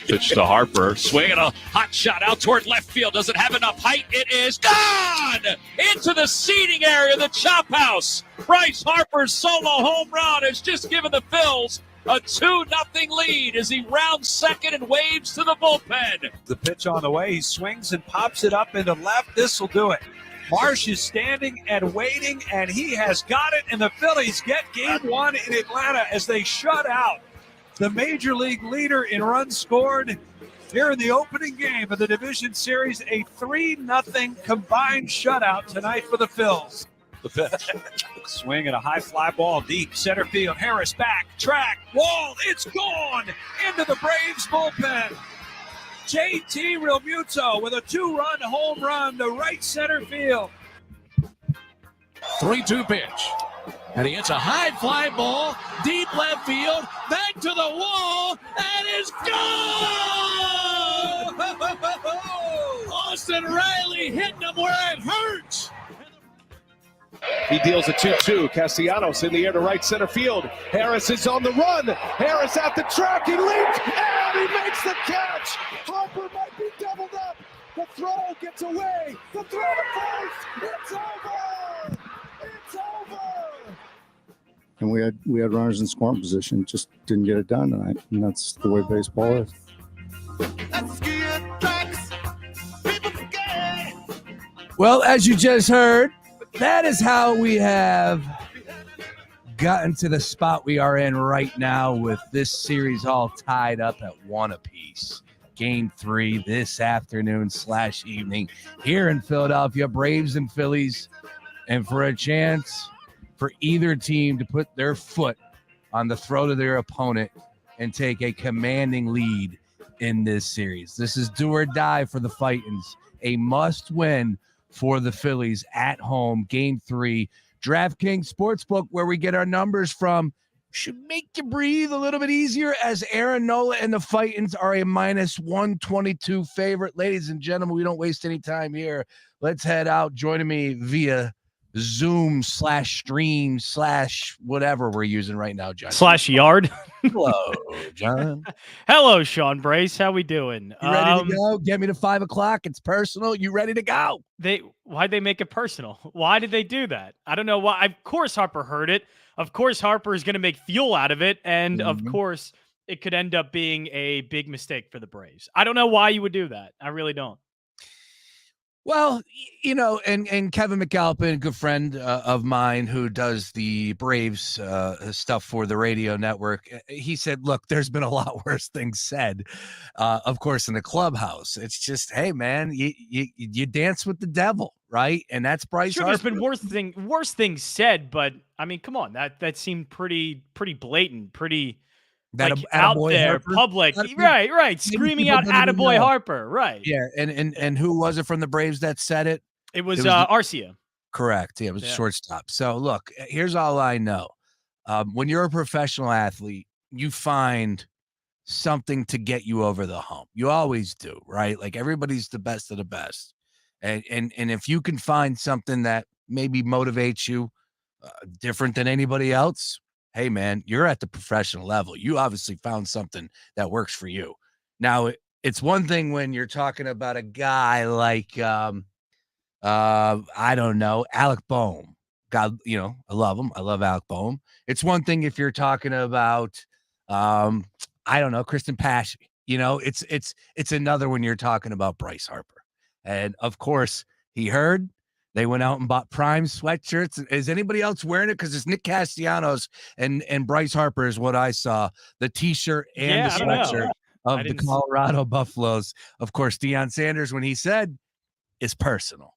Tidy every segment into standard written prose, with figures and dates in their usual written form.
Pitch to Harper, swinging a hot shot out toward left field. Doesn't have enough height. It is gone into the seating area, the chop house. Bryce Harper's solo home run has just given the Phils a 2-0 lead as he rounds second and waves to the bullpen. The pitch on the way, he swings and pops it up into left. This will do it. Marsh is standing and waiting, and he has got it, and the Phillies get game one in Atlanta as they shut out the Major League leader in runs scored here in the opening game of the Division Series. A 3-0 combined shutout tonight for the Phils. The pitch. Swing and a high fly ball deep center field. Harris back, track, wall. It's gone into the Braves bullpen. JT Realmuto with a 2-run home run to right center field. 3-2 pitch. And he hits a high fly ball, deep left field, back to the wall, and it's gone! Austin Riley hitting him where it hurts. He deals a 2-2. Castellanos in the air to right center field. Harris is on the run. Harris at the track. He leaps, and he makes the catch. Harper might be doubled up. The throw gets away. The throw to first. It's over. It's over. And we had runners in scoring position, just didn't get it done tonight, and that's the way baseball is. Well, as you just heard, that is how we have gotten to the spot we are in right now with this series all tied up at 1 apiece. Game 3 this afternoon/evening here in Philadelphia, Braves and Phillies, and for a chance for either team to put their foot on the throat of their opponent and take a commanding lead in this series. This is do or die for the Fightins, a must-win for the Phillies at home, Game 3. DraftKings Sportsbook, where we get our numbers from, should make you breathe a little bit easier as Aaron Nola and the Fightins are a -122 favorite. Ladies and gentlemen, we don't waste any time here. Let's head out. Joining me via Zoom/stream/whatever we're using right now, John. /yard. Hello, John. Hello, Sean Brace. How we doing? You ready to go? Get me to 5 o'clock. It's personal. You ready to go? Why'd they make it personal? Why did they do that? I don't know why. Of course Harper heard it. Of course Harper is going to make fuel out of it. And of course it could end up being a big mistake for the Braves. I don't know why you would do that. I really don't. Well, you know, and Kevin McAlpin, a good friend of mine who does the Braves stuff for the radio network, he said, look, there's been a lot worse things said, of course, in the clubhouse. It's just, hey, man, you dance with the devil, right? And that's Bryce Harper. There's been worse things said, but, I mean, come on. That seemed pretty blatant, pretty... That like out there, Harper. Public, right, screaming out "Attaboy Harper," right? Yeah, and who was it from the Braves that said it? It was Arcia. Correct. Yeah, it was a shortstop. So look, here's all I know: when you're a professional athlete, you find something to get you over the hump. You always do, right? Like everybody's the best of the best, and if you can find something that maybe motivates you different than anybody else. Hey, man, you're at the professional level. You obviously found something that works for you. Now, it's one thing when you're talking about a guy like, I don't know, Alec Boehm. God, you know, I love him. I love Alec Boehm. It's one thing if you're talking about, I don't know, Kristen Pashy. You know, it's another when you're talking about Bryce Harper. And, of course, he heard. They went out and bought Prime sweatshirts. Is anybody else wearing it? Because it's Nick Castellanos and Bryce Harper is what I saw. The T-shirt and the sweatshirt of the Colorado Buffaloes. Of course, Deion Sanders, when he said, it's personal.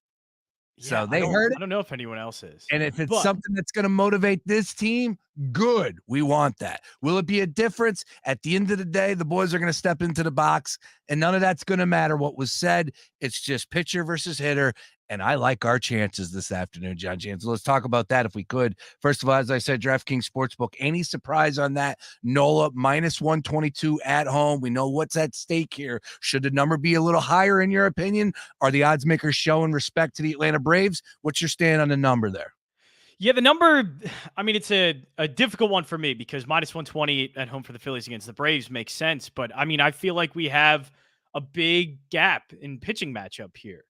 Yeah, so they heard it. I don't know if anyone else is. And if it's something that's going to motivate this team, good. We want that. Will it be a difference? At the end of the day, the boys are going to step into the box, and none of that's going to matter what was said. It's just pitcher versus hitter, And I like our chances this afternoon, John James. Let's talk about that if we could. First of all, as I said, DraftKings Sportsbook. Any surprise on that? Nola minus 122 at home. We know what's at stake here. Should the number be a little higher in your opinion? Are the odds makers showing respect to the Atlanta Braves? What's your stand on the number there? Yeah, the number, I mean, it's a difficult one for me because minus 120 at home for the Phillies against the Braves makes sense. But I mean, I feel like we have a big gap in pitching matchup here.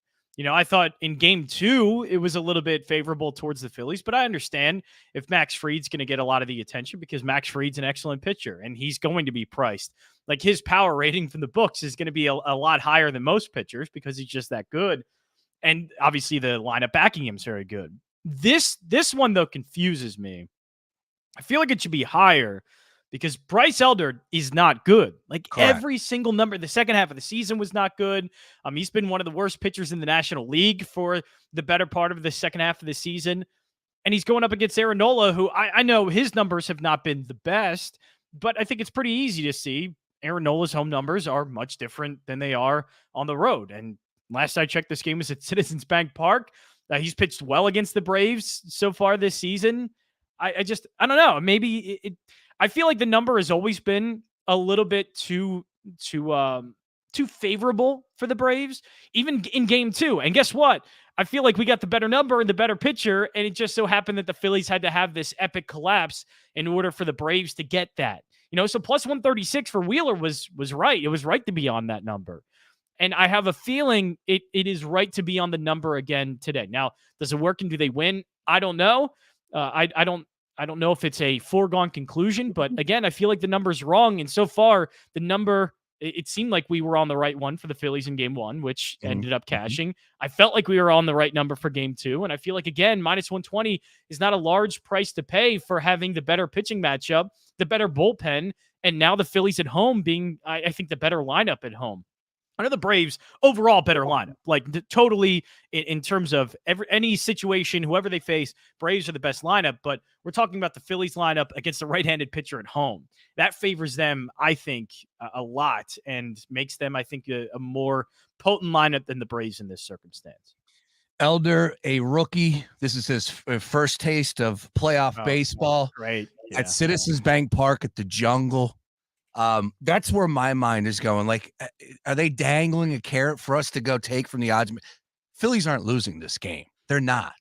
I thought in game 2, it was a little bit favorable towards the Phillies, but I understand if Max Fried's going to get a lot of the attention because Max Fried's an excellent pitcher and he's going to be priced. Like his power rating from the books is going to be a lot higher than most pitchers because he's just that good. And obviously the lineup backing him is very good. This one, though, confuses me. I feel like it should be higher because Bryce Elder is not good. Like Correct. Every single number, the second half of the season was not good. He's been one of the worst pitchers in the National League for the better part of the second half of the season. And he's going up against Aaron Nola, who I know his numbers have not been the best, but I think it's pretty easy to see Aaron Nola's home numbers are much different than they are on the road. And last I checked, this game was at Citizens Bank Park. He's pitched well against the Braves so far this season. I don't know. Maybe I feel like the number has always been a little bit too favorable for the Braves, even in game 2. And guess what? I feel like we got the better number and the better pitcher, and it just so happened that the Phillies had to have this epic collapse in order for the Braves to get that. So plus 136 for Wheeler was right. It was right to be on that number. And I have a feeling it is right to be on the number again today. Now, does it work and do they win? I don't know. I don't know if it's a foregone conclusion, but again, I feel like the number's wrong. And so far, the number, it seemed like we were on the right one for the Phillies in game 1, which ended up cashing. I felt like we were on the right number for game 2. And I feel like, again, minus 120 is not a large price to pay for having the better pitching matchup, the better bullpen, and now the Phillies at home being, I think, the better lineup at home. I know the Braves overall better lineup, like totally in terms of any situation, whoever they face, Braves are the best lineup. But we're talking about the Phillies lineup against a right-handed pitcher at home. That favors them, I think, a lot and makes them, I think, a more potent lineup than the Braves in this circumstance. Elder, a rookie. This is his first taste of playoff baseball. Great. Yeah. At Citizens Bank Park at the Jungle. That's where my mind is going. Like, are they dangling a carrot for us to go take from the odds? Phillies aren't losing this game. They're not.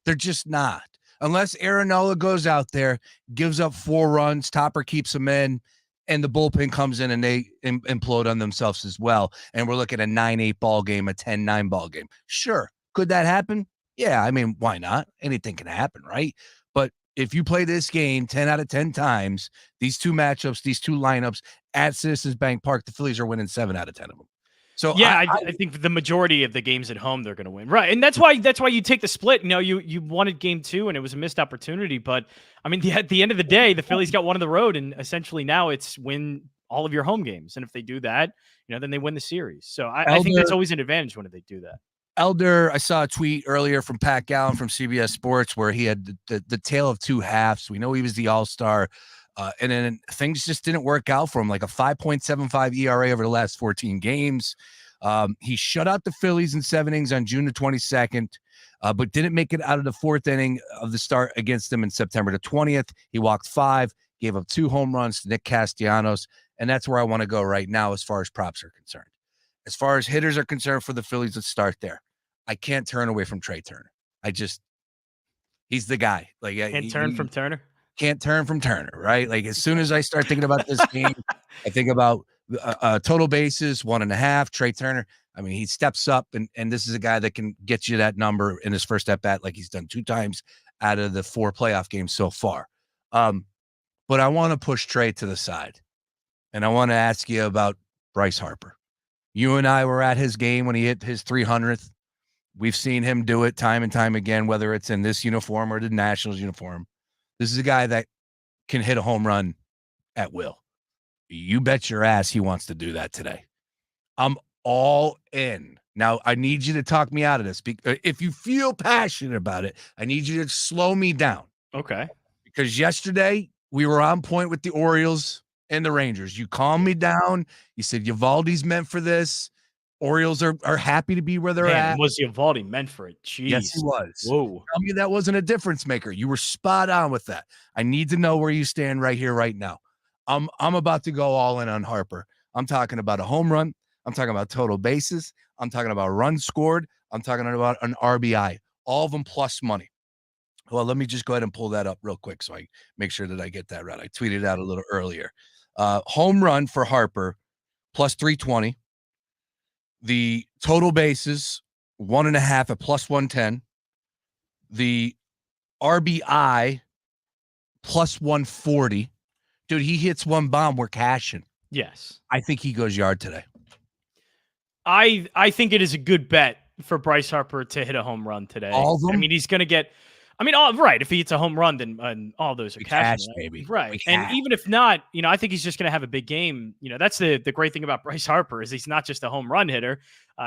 They're just not. Unless Aaron Nola goes out there, gives up 4 runs, Topper keeps them in, and the bullpen comes in and they implode on themselves as well. And we're looking at a 9-8 ball game, a 10-9 ball game. Sure. Could that happen? Yeah. I mean, why not? Anything can happen, right? But if you play this game 10 out of 10 times, these two matchups, these two lineups at Citizens Bank Park, the Phillies are winning 7 out of 10 of them. So yeah, I think the majority of the games at home they're going to win, right? And that's why you take the split. You wanted game 2, and it was a missed opportunity. But I mean, at the end of the day, the Phillies got one on the road, and essentially now it's win all of your home games. And if they do that, then they win the series. So I think that's always an advantage when they do that. Elder, I saw a tweet earlier from Pat Gallen from CBS Sports where he had the tale of 2 halves. We know he was the all-star, and then things just didn't work out for him, like a 5.75 ERA over the last 14 games. He shut out the Phillies in 7 innings on June the 22nd, but didn't make it out of the 4th inning of the start against them in September the 20th. He walked 5, gave up 2 home runs to Nick Castellanos, and that's where I want to go right now as far as props are concerned. As far as hitters are concerned for the Phillies, let's start there. I can't turn away from Trey Turner. He's the guy. Like, can't turn from Turner, right? Like, as soon as I start thinking about this game, I think about total bases, 1.5, Trey Turner. I mean, he steps up, and this is a guy that can get you that number in his first at bat, like he's done 2 times out of the 4 playoff games so far. But I want to push Trey to the side, and I want to ask you about Bryce Harper. You and I were at his game when he hit his 300th. We've seen him do it time and time again, whether it's in this uniform or the Nationals uniform. This is a guy that can hit a home run at will. You bet your ass he wants to do that today. I'm all in. Now, I need you to talk me out of this. If you feel passionate about it, I need you to slow me down. Okay. Because yesterday we were on point with the Orioles and the Rangers. You calmed me down. You said Uvalde's meant for this. Orioles are happy to be where they're Man, at. was Eovaldi meant for it? Jeez. Yes, he was. Whoa. Tell me that wasn't a difference maker. You were spot on with that. I need to know where you stand right here, right now. I'm about to go all in on Harper. I'm talking about a home run. I'm talking about total bases. I'm talking about runs scored. I'm talking about an RBI. All of them plus money. Well, let me just go ahead and pull that up real quick so I make sure that I get that right. I tweeted out a little earlier. Home run for Harper plus 320. The total bases 1.5 at plus 110. The RBI plus 140. Dude, he hits one bomb, we're cashing. Yes. I think he goes yard today. I think it is a good bet for Bryce Harper to hit a home run today. All of them? I mean, he's going to get. Right. If he hits a home run, then all those are Cash, right? baby. Right. And even if not, I think he's just going to have a big game. That's the great thing about Bryce Harper is he's not just a home run hitter.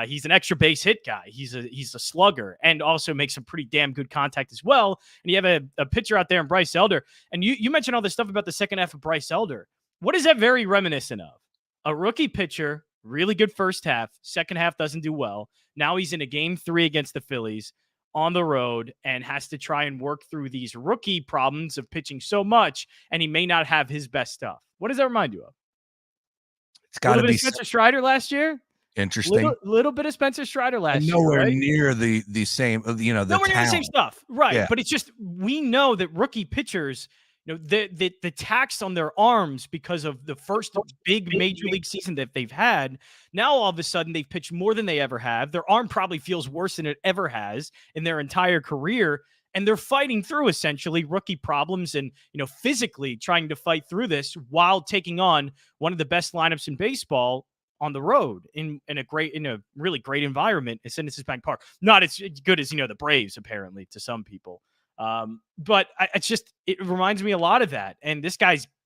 He's an extra base hit guy. He's a slugger and also makes some pretty damn good contact as well. And you have a pitcher out there in Bryce Elder. And you mentioned all this stuff about the second half of Bryce Elder. What is that very reminiscent of? A rookie pitcher, really good first half. Second half doesn't do well. Now he's in a game 3 against the Phillies on the road and has to try and work through these rookie problems of pitching so much, and he may not have his best stuff. What does that remind you of? It's got to be Spencer Strider last year. Interesting. Little bit of Spencer Strider last year. Nowhere right? near the same. The nowhere near the same stuff, right? Yeah. But it's just we know that rookie pitchers, the tax on their arms because of the first big major league season that they've had. Now all of a sudden they've pitched more than they ever have. Their arm probably feels worse than it ever has in their entire career. And they're fighting through essentially rookie problems and, physically trying to fight through this while taking on one of the best lineups in baseball on the road in a really great environment at Citizens Bank Park. Not as good as, the Braves, apparently, to some people. But it reminds me a lot of that. And this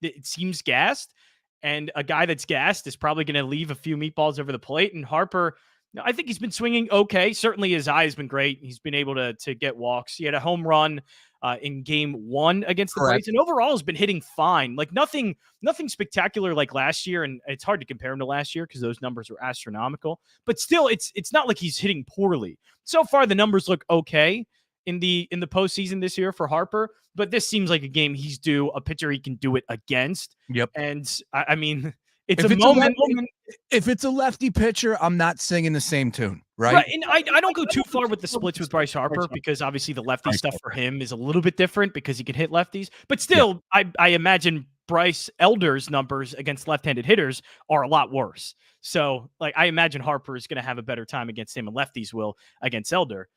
it seems gassed, and a guy that's gassed is probably going to leave a few meatballs over the plate. And Harper, I think he's been swinging okay. Certainly his eye has been great. He's been able to get walks. He had a home run in game 1 against the Braves, and overall has been hitting fine. Like nothing spectacular like last year. And it's hard to compare him to last year because those numbers were astronomical, but still it's not like he's hitting poorly. So far, the numbers look okay in the postseason this year for Harper, but this seems like a game he's due, a pitcher he can do it against. Yep. And I mean, it's a moment. If it's a lefty pitcher, I'm not singing the same tune, right? Right. And I don't go too far with the splits with Bryce Harper because obviously the lefty stuff for him is a little bit different because he can hit lefties. But still, I imagine Bryce Elder's numbers against left-handed hitters are a lot worse. So, I imagine Harper is going to have a better time against him, and lefties will against Elder.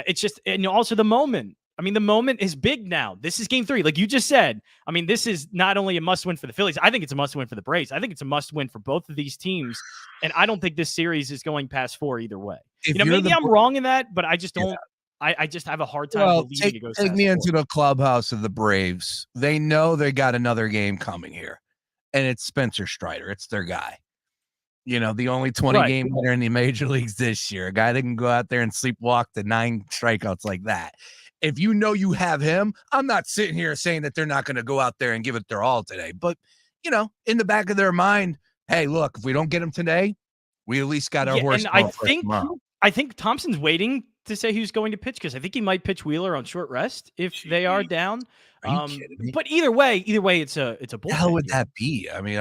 It's just, and also the moment. I mean, the moment is big now. This is game 3. Like you just said, I mean, this is not only a must win for the Phillies. I think it's a must win for the Braves. I think it's a must win for both of these teams. And I don't think this series is going past 4 either way. Maybe I'm wrong in that, but I just don't. I just have a hard time believing it goes past 4. Take me into the clubhouse of the Braves. They know they got another game coming here, and it's Spencer Strider. It's their guy. The only 20-game winner in the major leagues this year, a guy that can go out there and sleepwalk to 9 strikeouts like that. If you know you have him, I'm not sitting here saying that they're not going to go out there and give it their all today. But, in the back of their mind, hey, look, if we don't get him today, we at least got our horse. And I think Thompson's waiting to say who's going to pitch because I think he might pitch Wheeler on short rest if they are down. Are you kidding me? But either way, it's a bullpen. How would that be? I mean,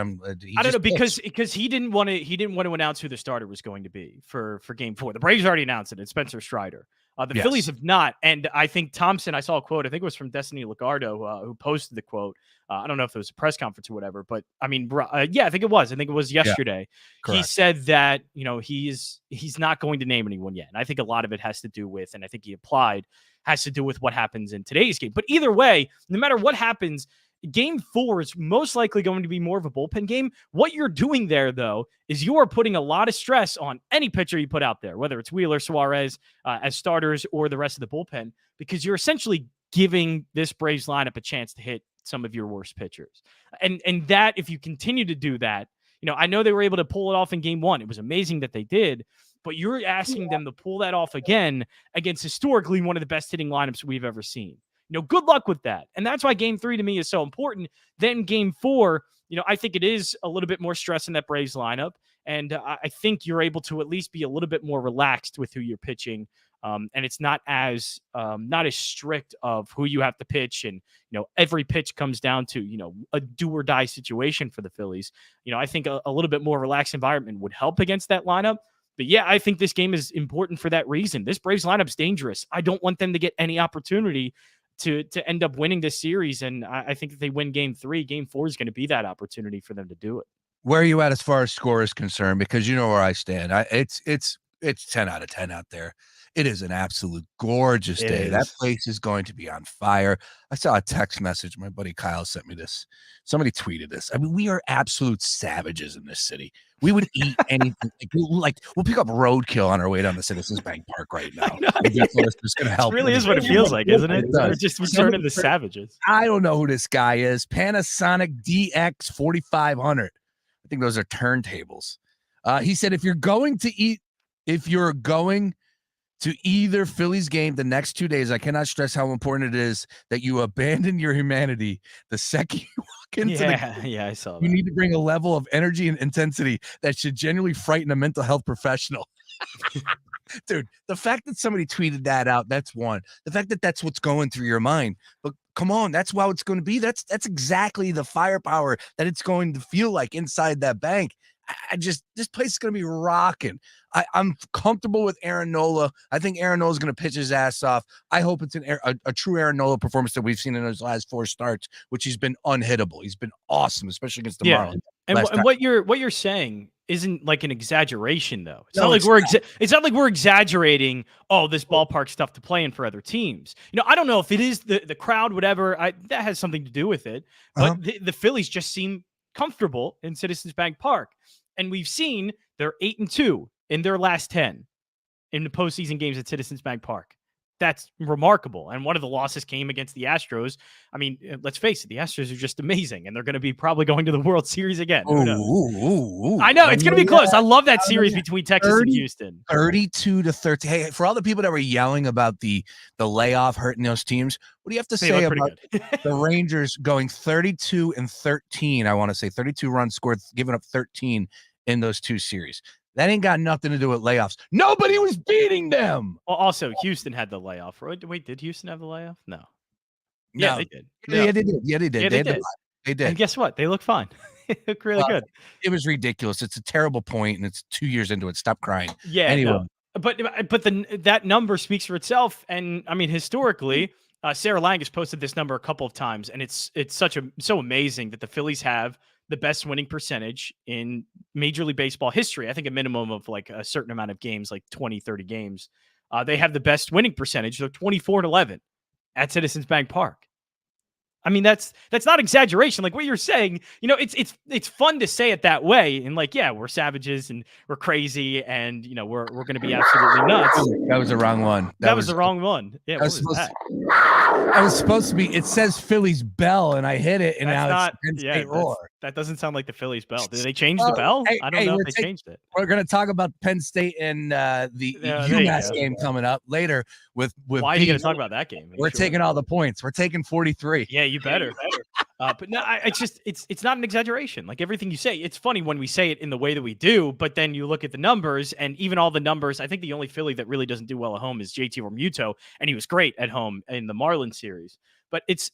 I don't know because he didn't want to announce who the starter was going to be for game 4. The Braves already announced it. It's Spencer Strider. The Phillies have not. And I think Thompson, I saw a quote, I think it was from Destiny Ligardo, who posted the quote. I don't know if it was a press conference or whatever, but I mean, I think it was. I think it was yesterday. Yeah, he said that, he's not going to name anyone yet. And I think a lot of it has to do with, and I think he applied, has to do with what happens in today's game. But either way, no matter what happens, game 4 is most likely going to be more of a bullpen game. What you're doing there, though, is you are putting a lot of stress on any pitcher you put out there, whether it's Wheeler, Suarez as starters or the rest of the bullpen, because you're essentially giving this Braves lineup a chance to hit some of your worst pitchers. And that, if you continue to do that, I know they were able to pull it off in game 1. It was amazing that they did, but you're asking them to pull that off again against historically one of the best hitting lineups we've ever seen. Good luck with that. And that's why game 3 to me is so important. Then game 4, I think it is a little bit more stress in that Braves lineup. And I think you're able to at least be a little bit more relaxed with who you're pitching. And it's not as strict of who you have to pitch. And, every pitch comes down to, a do or die situation for the Phillies. I think a little bit more relaxed environment would help against that lineup. But yeah, I think this game is important for that reason. This Braves lineup's dangerous. I don't want them to get any opportunity to end up winning this series. And I think if they win game 3, game 4 is going to be that opportunity for them to do it. Where are you at as far as score is concerned? Because you know where I stand. It's 10 out of 10 out there. It is an absolute gorgeous day. That place is going to be on fire. I saw a text message. My buddy Kyle sent me this. Somebody tweeted this. I mean, we are absolute savages in this city. We would eat anything. Like we'll pick up roadkill on our way down to Citizens Bank Park right now. It's going to help. It really is what it feels like, isn't it? We're turning into savages. I don't know who this guy is. Panasonic DX 4500. I think those are turntables. He said, if you're going to either Phillies game the next 2 days, I cannot stress how important it is that you abandon your humanity the second you walk into the game. Yeah, I saw that. You need to bring a level of energy and intensity that should genuinely frighten a mental health professional. Dude, the fact that somebody tweeted that out, that's one. The fact that that's what's going through your mind. But come on, that's how it's going to be. That's exactly the firepower that it's going to feel like inside that bank. This place is going to be rocking. I'm comfortable with Aaron Nola. I think Aaron Nola is going to pitch his ass off. I hope it's a true Aaron Nola performance that we've seen in his last 4 starts, which he's been unhittable. He's been awesome, especially against the Marlins. And what you're saying isn't like an exaggeration, though. It's not like we're exaggerating. Oh, this ballpark stuff to play in for other teams. I don't know if it is the crowd, whatever. That has something to do with it. But the Phillies just seem comfortable in Citizens Bank Park, and we've seen they're 8-2 in their last 10 in the postseason games at Citizens Bank Park. That's remarkable. And one of the losses came against the Astros. I mean, let's face it, the Astros are just amazing, and they're going to be probably going to the World Series again. Who knows? I know it's going to be close. I love that series between Texas and Houston. 32-13. Hey, for all the people that were yelling about the layoff hurting those teams, what do you have to say about the Rangers going 32-13? I want to say 32 runs scored, giving up 13 in those 2 series. That ain't got nothing to do with layoffs. Nobody was beating them. Well, also, Houston had the layoff. Wait, did Houston have the layoff? No. Yeah, they did. Yeah, they did. They did. And guess what? They look fine. They look really good. It was ridiculous. It's a terrible point, and it's 2 years into it. Stop crying. Yeah. Anyway. No. But that number speaks for itself. And, I mean, historically, Sarah Lang has posted this number a couple of times, and it's so amazing that the Phillies have the best winning percentage in Major League Baseball history. I think a minimum of like a certain amount of games, like 20, 30 games. They have the best winning percentage. They're 24-11 at Citizens Bank Park. I mean, that's not exaggeration. Like what you're saying, it's fun to say it that way. And like, yeah, we're savages and we're crazy and, we're going to be absolutely nuts. That was the wrong one. That was the wrong one. Yeah. I was supposed to be, it says Phillies bell and I hit it and now it's Penn State roar. That doesn't sound like the Phillies bell. Did they change the bell? I don't know if they changed it. We're going to talk about Penn State and the UMass game coming up later with why are you going to talk about that game? We're taking all the points. We're taking 43. Yeah, you better. But no, it's not an exaggeration. Like everything you say, it's funny when we say it in the way that we do, but then you look at the numbers and even all the numbers, I think the only Philly that really doesn't do well at home is JT Realmuto, and he was great at home in the Marlins series. But it's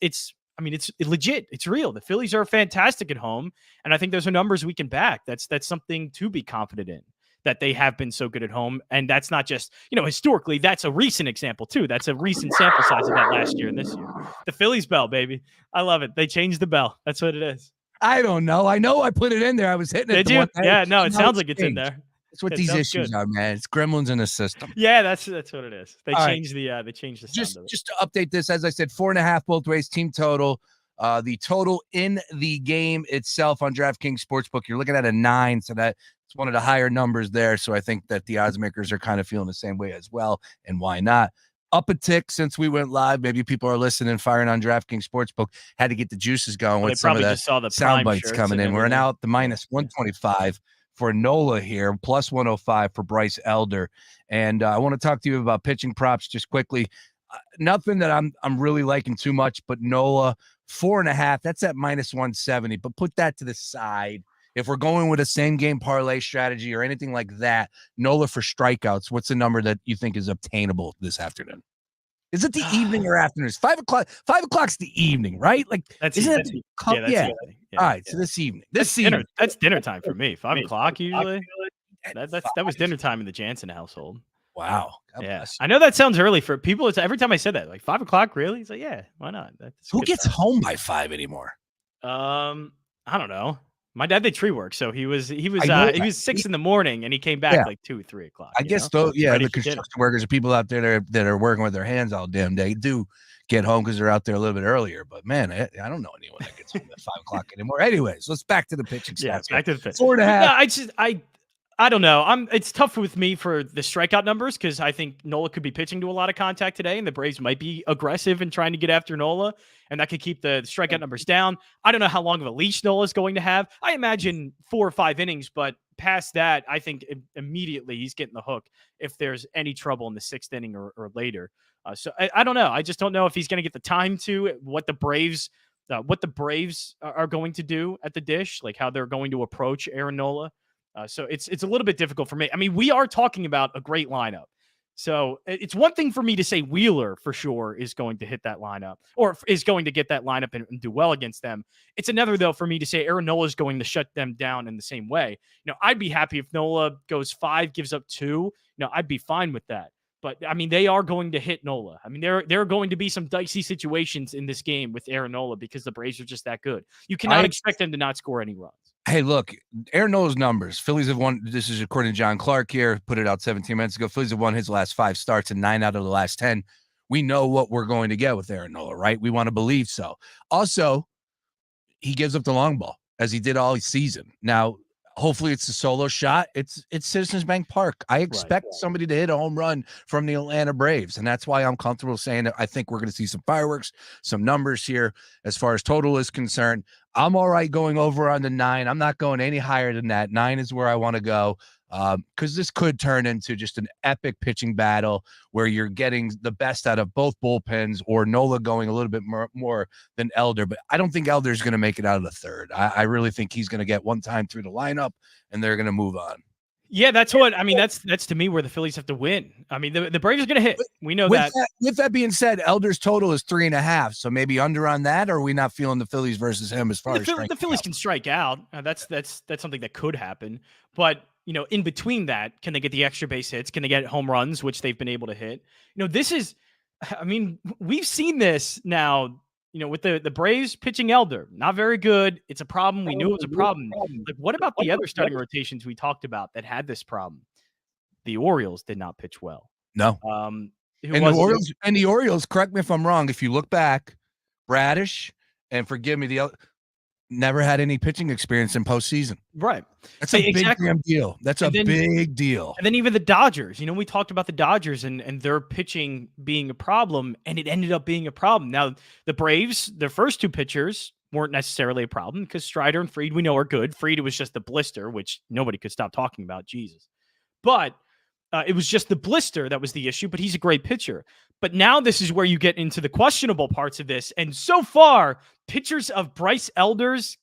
legit. It's real. The Phillies are fantastic at home, and I think those are numbers we can back. That's something to be confident in, that they have been so good at home. And that's not just, historically, that's a recent example too. That's a recent sample size of that last year and this year. The Phillies bell, baby. I love it. They changed the bell. That's what it is. I don't know. I know I put it in there. I was hitting it. Did you? Yeah, no, it sounds like it's in there. That's what these issues are, man. It's gremlins in the system. Yeah, that's what it is. They changed the sound of it. Just to update this, as I said, 4.5 both ways, team total. The total in the game itself on DraftKings Sportsbook, you're looking at a 9, so that's one of the higher numbers there. So I think that the odds makers are kind of feeling the same way as well. And why not? Up a tick since we went live. Maybe people are listening, firing on DraftKings Sportsbook. Had to get the juices going with some of the sound bites coming in. We're now at the minus 125 for Nola here, plus 105 for Bryce Elder. And I want to talk to you about pitching props just quickly. Nothing that I'm really liking too much, but Nola 4.5. That's at minus 170. But put that to the side. if we're going with a same game parlay strategy or anything like that, Nola for strikeouts, what's the number that you think is obtainable this afternoon? Is it the evening or afternoon? It's 5 o'clock. 5 o'clock's the evening, right? Like, isn't it? Yeah, that's evening. All right, so this evening. That's dinner time for me. 5 o'clock usually. That was dinner time in the Jansen household. Wow. God bless you. I know that sounds early for people. It's every time I said that, like 5 o'clock, really? He's like, yeah, why not? Who gets home by 5 anymore? I don't know. My dad did tree work, so he was 6 in the morning, and he came back like 2 or 3 o'clock. I guess though, the construction workers are people out there that are working with their hands all damn day do get home because they're out there a little bit earlier. But man, I don't know anyone that gets home at 5 o'clock anymore. Anyways, let's back to the pitching. Yeah, back to the pitch. 4.5. No, I don't know. It's tough with me for the strikeout numbers because I think Nola could be pitching to a lot of contact today, and the Braves might be aggressive in trying to get after Nola, and that could keep the strikeout numbers down. I don't know how long of a leash Nola is going to have. I imagine 4 or 5 innings, but past that, I think immediately he's getting the hook if there's any trouble in the 6th inning or later. So I don't know. I just don't know if he's going to get the time to what the Braves are going to do at the dish, like how they're going to approach Aaron Nola. So it's a little bit difficult for me. I mean, we are talking about a great lineup. So it's one thing for me to say Wheeler for sure is going to hit that lineup or is going to get that lineup and do well against them. It's another, though, for me to say Aaron Nola is going to shut them down in the same way. I'd be happy if Nola goes 5, gives up 2. I'd be fine with that. But, I mean, they are going to hit Nola. I mean, there are going to be some dicey situations in this game with Aaron Nola because the Braves are just that good. You cannot expect them to not score any runs. Hey, look, Aaron Nola's numbers. Phillies have won. This is according to John Clark here. Put it out 17 minutes ago. Phillies have won his last 5 starts and 9 out of the last 10. We know what we're going to get with Aaron Nola, right? We want to believe so. Also, he gives up the long ball as he did all season. Now, hopefully it's a solo shot. It's Citizens Bank Park. I expect somebody to hit a home run from the Atlanta Braves, and that's why I'm comfortable saying that I think we're going to see some fireworks, some numbers here as far as total is concerned. I'm all right going over on the 9. I'm not going any higher than that. 9 is where I want to go because this could turn into just an epic pitching battle where you're getting the best out of both bullpens or Nola going a little bit more than Elder. But I don't think Elder's going to make it out of the 3rd. I really think he's going to get one time through the lineup and they're going to move on. Yeah, that's what I mean. That's to me where the Phillies have to win. I mean, the Braves are going to hit. We know that. With that being said, Elder's total is 3.5. So maybe under on that, or are we not feeling the Phillies versus him as far as the Phillies can strike out? That's something that could happen. But in between that, can they get the extra base hits? Can they get home runs, which they've been able to hit? This is. I mean, we've seen this now. With the Braves pitching Elder, not very good. It's a problem. We knew it was a problem. Like, what about the other starting rotations we talked about that had this problem? The Orioles did not pitch well. No. The Orioles, correct me if I'm wrong, if you look back, Bradish, and forgive me, never had any pitching experience in postseason. Right. That's a big damn deal. That's a big deal. And then even the Dodgers, we talked about the Dodgers and their pitching being a problem, and it ended up being a problem. Now, the Braves, their first 2 pitchers weren't necessarily a problem because Strider and Fried, we know, are good. Fried was just the blister, which nobody could stop talking about. Jesus. But it was just the blister that was the issue, but he's a great pitcher. But now this is where you get into the questionable parts of this. And so far, pitchers of Bryce Elder's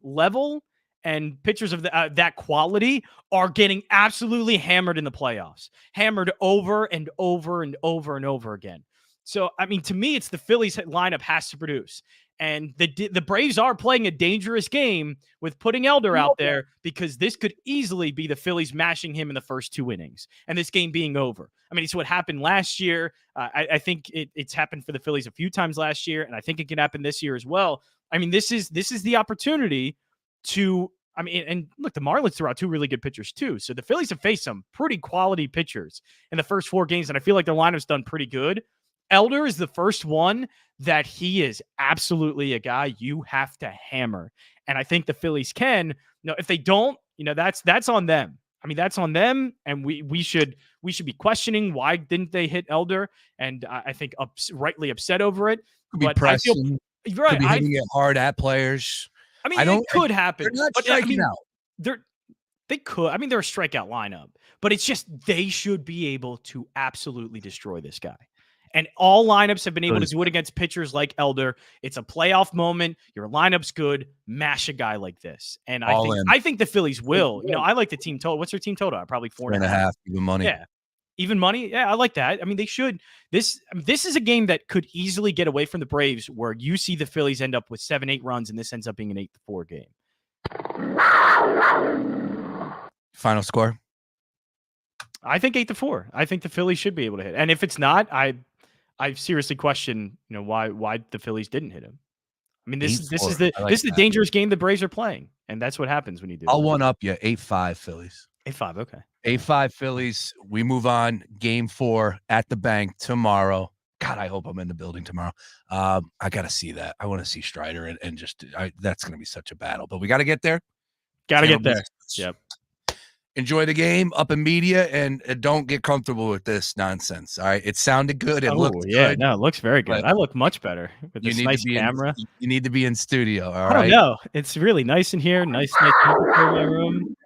level and pitchers of that quality are getting absolutely hammered in the playoffs, hammered over and over and over and over again. So, I mean, to me, it's the Phillies lineup has to produce. And the Braves are playing a dangerous game with putting Elder out there because this could easily be the Phillies mashing him in the first 2 innings and this game being over. I mean, it's what happened last year. I think it's happened for the Phillies a few times last year, and I think it can happen this year as well. I mean, this is the opportunity to. I mean, and look, the Marlins threw out 2 really good pitchers too. So the Phillies have faced some pretty quality pitchers in the first 4 games, and I feel like their lineup's done pretty good. Elder is the first one that he is absolutely a guy you have to hammer. And I think the Phillies can. If they don't, that's on them. I mean, that's on them. And we should be questioning why didn't they hit Elder? And I think rightly upset over it. Could be pressing. Could be hitting it hard at players. I mean, it could happen. They're not striking out. They could. I mean, they're a strikeout lineup, but it's just they should be able to absolutely destroy this guy. And all lineups have been able to do it against pitchers like Elder. It's a playoff moment. Your lineup's good. Mash a guy like this. And I think the Phillies will. I like the team total. What's their team total? Probably 4.5. Even money. Yeah. Even money. Yeah, I like that. I mean, they should. This is a game that could easily get away from the Braves, where you see the Phillies end up with 7-8 runs, and this ends up being an 8-4 game. Final score? I think 8-4. I think the Phillies should be able to hit. And if it's not, I seriously question, why the Phillies didn't hit him. I mean, this is the dangerous game the Braves are playing, and that's what happens when you do. I'll one up you. 8-5 Phillies. 8-5. Okay. 8-5 Phillies. We move on. Game 4 at the bank tomorrow. God, I hope I'm in the building tomorrow. I got to see that. I want to see Strider and just that's going to be such a battle. But we got to get there. Got to get there. Yep. Enjoy the game up in media and don't get comfortable with this nonsense. All right. It sounded good. It looked good. No, it looks very good. I look much better with this nice camera. You need to be in studio. All right. I don't know. It's really nice in here. Nice temperature in my room.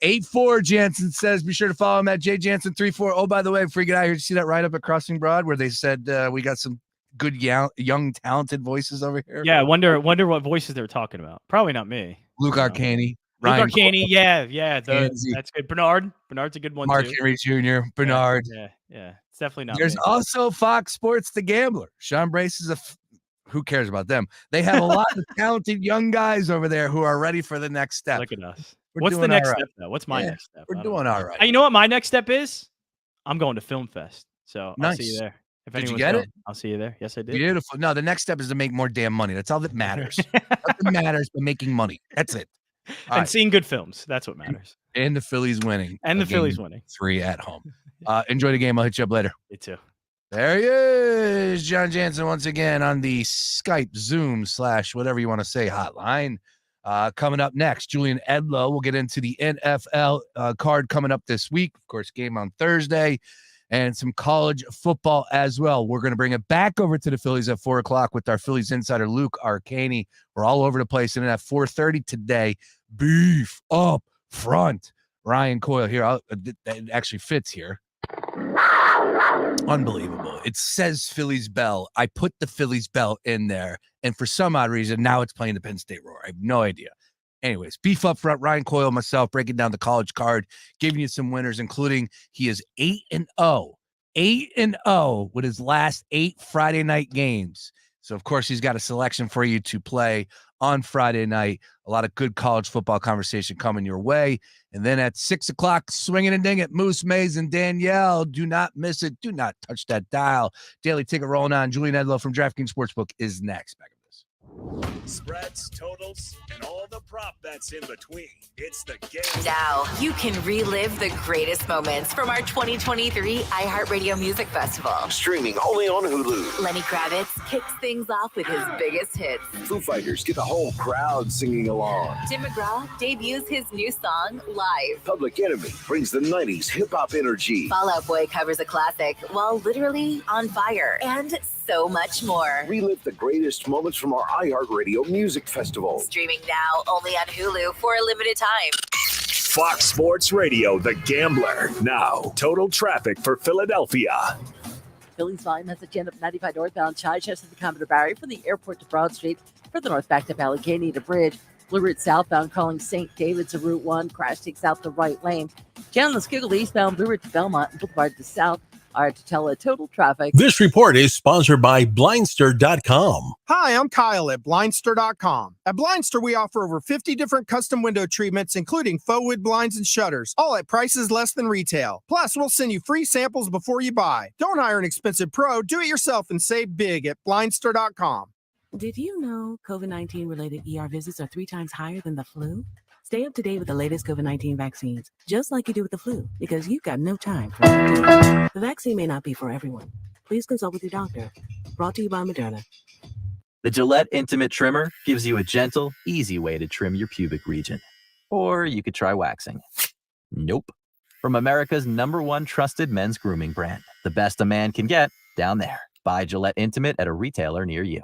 8-4 Jansen says, be sure to follow him at JJansen34. Oh, by the way, before you get out here, did you see that write-up at Crossing Broad where they said we got some good, young, talented voices over here? Yeah, I wonder what voices they're talking about. Probably not me. Luke Arcani. Luke Arcani, yeah. That's good. Bernard's a good one, Mark too. Henry Jr., Bernard. Yeah. It's definitely not There's me. also Fox Sports The Gambler. Sean Brace is who cares about them? They have a lot of talented young guys over there who are ready for the next step. Look at us. What's the next step, though? What's my next step? We're doing all right. You know what my next step is? I'm going to Film Fest. So nice. I'll see you there. Did you get it? I'll see you there. Yes, I did. Beautiful. No, the next step is to make more damn money. That's all that matters. Nothing matters but making money. That's it. And seeing good films. That's what matters. And the Phillies winning. And the Phillies winning. 3 at home. Enjoy the game. I'll hit you up later. You too. There he is. John Jansen once again on the Skype, Zoom / whatever you want to say hotline. Coming up next, Julian Edlow. We'll get into the NFL card coming up this week. Of course, game on Thursday. And some college football as well. We're going to bring it back over to the Phillies at 4 o'clock with our Phillies insider, Luke Arcani. We're all over the place. And then at 4:30 today, beef up front. Ryan Coyle here. It actually fits here. Unbelievable. It says Phillies bell. I put the Phillies bell in there. And for some odd reason, now it's playing the Penn State roar. I have no idea. Anyways, beef up front, Ryan Coyle, myself, breaking down the college card, giving you some winners, including he is 8-0. 8-0 with his last 8 Friday night games. So, of course, he's got a selection for you to play on Friday night. A lot of good college football conversation coming your way. And then at 6 o'clock, swinging and ding it, Moose Mays and Danielle. Do not miss it. Do not touch that dial. Daily ticket rolling on. Julian Edlow from DraftKings Sportsbook is next. Back. Spreads, totals, and all the prop bets in between. It's the game. Now you can relive the greatest moments from our 2023 iHeartRadio Music Festival. Streaming only on Hulu. Lenny Kravitz kicks things off with his biggest hits. Foo Fighters get the whole crowd singing along. Tim McGraw debuts his new song live. Public Enemy brings the 90s hip-hop energy. Fall Out Boy covers a classic while literally on fire. And so much more. Relive the greatest moments from our iHeartRadio Music Festival. Streaming now only on Hulu for a limited time. Fox Sports Radio, The Gambler. Now, total traffic for Philadelphia. Phillies volume has a jam up 95 northbound Chichester to Commodore Barry from the airport to Broad Street. Further north backed up Allegheny to Bridge. Blue Route southbound calling St. David's to Route 1. Crash takes out the right lane. Chandler Skiggle eastbound Blue Route to Belmont and Boulevard to South. Are to tell a total traffic. This report is sponsored by Blindster.com. Hi, I'm Kyle at Blindster.com. At Blindster, we offer over 50 different custom window treatments, including faux wood blinds and shutters, all at prices less than retail. Plus, we'll send you free samples before you buy. Don't hire an expensive pro. Do it yourself and save big at Blindster.com. Did you know COVID-19 related ER visits are 3 times higher than the flu? Stay up to date with the latest COVID-19 vaccines, just like you do with the flu, because you've got no time for it. The vaccine may not be for everyone. Please consult with your doctor. Brought to you by Moderna. The Gillette Intimate Trimmer gives you a gentle, easy way to trim your pubic region. Or you could try waxing. Nope. From America's #1 trusted men's grooming brand, the best a man can get, down there. Buy Gillette Intimate at a retailer near you.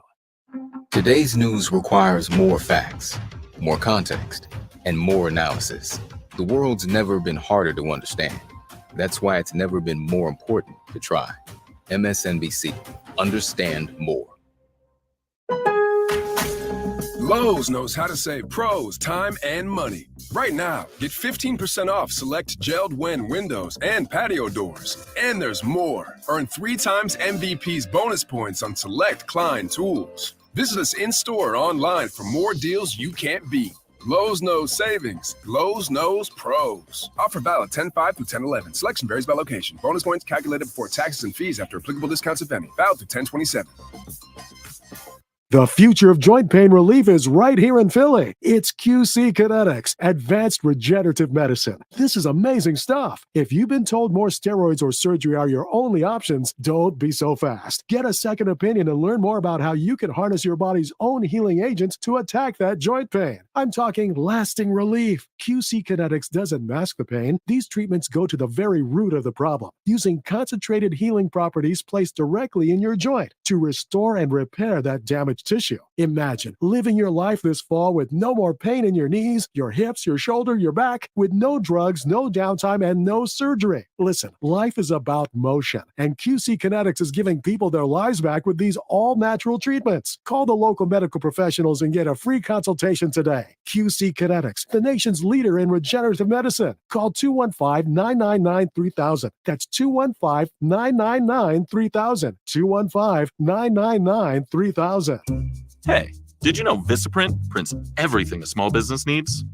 Today's news requires more facts, more context, and more analysis. The world's never been harder to understand. That's why it's never been more important to try. MSNBC. Understand more. Lowe's knows how to save pros time and money. Right now, get 15% off select gelled Wen windows and patio doors. And there's more. Earn 3 times MVP's bonus points on select Klein tools. Visit us in-store or online for more deals you can't beat. Lowe's knows savings. Lowe's knows pros. Offer valid 10/5 through 10/11. Selection varies by location. Bonus points calculated before taxes and fees after applicable discounts, if any. Valid through 10/27. The future of joint pain relief is right here in Philly. It's QC Kinetics, advanced regenerative medicine. This is amazing stuff. If you've been told more steroids or surgery are your only options, don't be so fast. Get a second opinion and learn more about how you can harness your body's own healing agents to attack that joint pain. I'm talking lasting relief. QC Kinetics doesn't mask the pain. These treatments go to the very root of the problem, using concentrated healing properties placed directly in your joint to restore and repair that damaged tissue. Imagine living your life this fall with no more pain in your knees, your hips, your shoulder, your back, with no drugs, no downtime, and no surgery. Listen, life is about motion, and QC Kinetics is giving people their lives back with these all-natural treatments. Call the local medical professionals and get a free consultation today. QC Kinetics, the nation's leader in regenerative medicine. Call 215-999-3000. That's 215-999-3000. 215-999-3000. Hey, did you know Vistaprint prints everything a small business needs?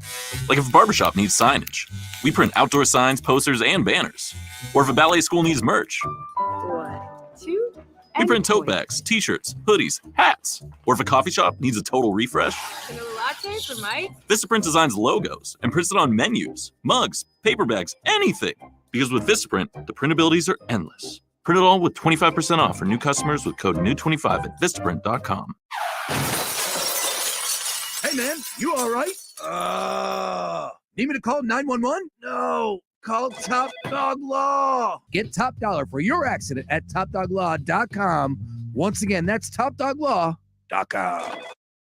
Like if a barbershop needs signage, we print outdoor signs, posters, and banners. Or if a ballet school needs merch, 1, 2, we print tote bags, t-shirts, hoodies, hats. Or if a coffee shop needs a total refresh, Vanilla latte for Mike? Vistaprint designs logos and prints it on menus, mugs, paper bags, anything. Because with Vistaprint, the printabilities are endless. Print it all with 25% off for new customers with code NEW25 at Vistaprint.com. Hey, man, you all right? Need me to call 911? No. Call Top Dog Law. Get top dollar for your accident at TopDogLaw.com. Once again, that's TopDogLaw.com.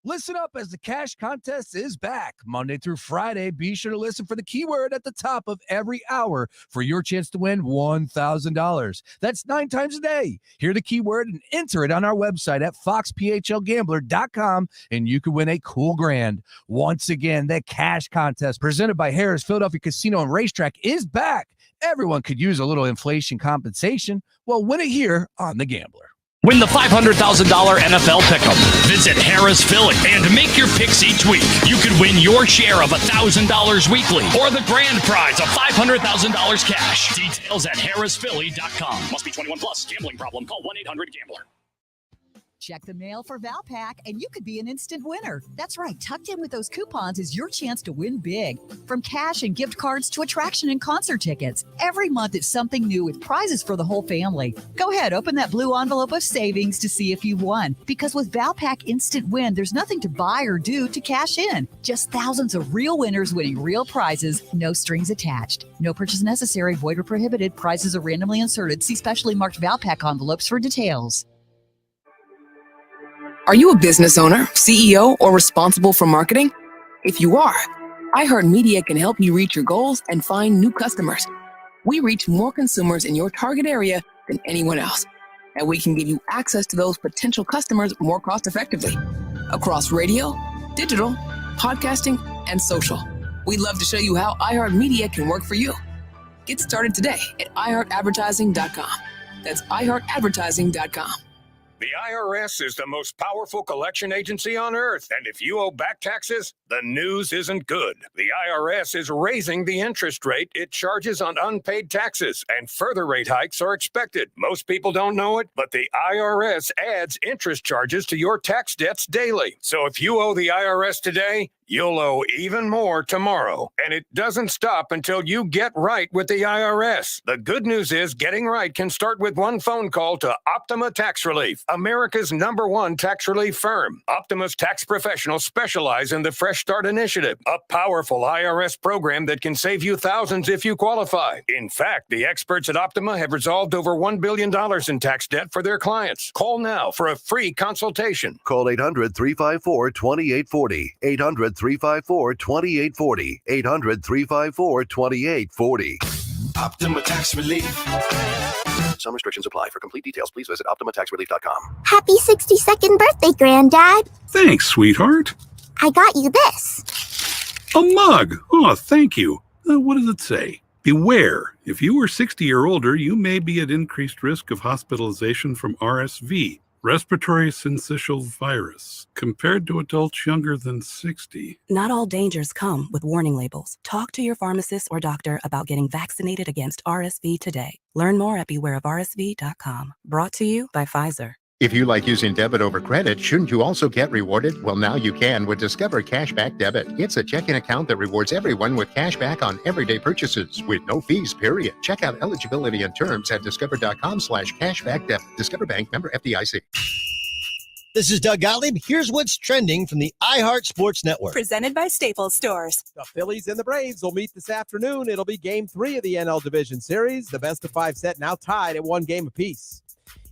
Listen up as the cash contest is back Monday through Friday. Be sure to listen for the keyword at the top of every hour for your chance to win $1,000. That's 9 times a day. Hear the keyword and enter it on our website at foxphlgambler.com, and you can win a cool grand. Once again, the cash contest presented by Harrah's Philadelphia Casino and Racetrack is back. Everyone could use a little inflation compensation. Well, win it here on The Gambler. Win the $500,000 NFL Pick'em. Visit Harrah's Philly and make your picks each week. You could win your share of $1,000 weekly or the grand prize of $500,000 cash. Details at harrahsphilly.com. Must be 21 plus. Gambling problem? Call 1-800-GAMBLER. Check the mail for Valpak, and you could be an instant winner. That's right. Tucked in with those coupons is your chance to win big. From cash and gift cards to attraction and concert tickets. Every month it's something new with prizes for the whole family. Go ahead, open that blue envelope of savings to see if you've won. Because with Valpak Instant Win, there's nothing to buy or do to cash in. Just thousands of real winners winning real prizes, no strings attached. No purchase necessary, void or prohibited. Prizes are randomly inserted. See specially marked Valpak envelopes for details. Are you a business owner, CEO, or responsible for marketing? If you are, iHeartMedia can help you reach your goals and find new customers. We reach more consumers in your target area than anyone else, and we can give you access to those potential customers more cost-effectively across radio, digital, podcasting, and social. We'd love to show you how iHeartMedia can work for you. Get started today at iHeartAdvertising.com. That's iHeartAdvertising.com. The IRS is the most powerful collection agency on earth, and if you owe back taxes, the news isn't good. The IRS is raising the interest rate it charges on unpaid taxes, and further rate hikes are expected. Most people don't know it, but the IRS adds interest charges to your tax debts daily. So if you owe the IRS today, you'll owe even more tomorrow. And it doesn't stop until you get right with the IRS. The good news is getting right can start with one phone call to Optima Tax Relief, America's #1 tax relief firm. Optima's tax professionals specialize in the Fresh Start Initiative, a powerful IRS program that can save you thousands if you qualify. In fact, the experts at Optima have resolved over $1 billion in tax debt for their clients. Call now for a free consultation. Call 800-354-2840. 800-354-2840. 800-354-2840. Optima Tax Relief. Some restrictions apply. For complete details, please visit OptimaTaxRelief.com. Happy 62nd birthday, Granddad. Thanks, sweetheart. I got you this. A mug. Oh, thank you. What does it say? Beware. If you are 60 or older, you may be at increased risk of hospitalization from RSV, respiratory syncytial virus, compared to adults younger than 60. Not all dangers come with warning labels. Talk to your pharmacist or doctor about getting vaccinated against RSV today. Learn more at bewareofrsv.com. Brought to you by Pfizer. If you like using debit over credit, shouldn't you also get rewarded? Well, now you can with Discover Cashback Debit. It's a checking account that rewards everyone with cashback on everyday purchases with no fees, period. Check out eligibility and terms at discover.com/cashbackdebit. Discover Bank, member FDIC. This is Doug Gottlieb. Here's what's trending from the iHeart Sports Network. Presented by Staples Stores. The Phillies and the Braves will meet this afternoon. It'll be Game 3 of the NL Division Series. The best-of-5 set now tied at 1 game apiece.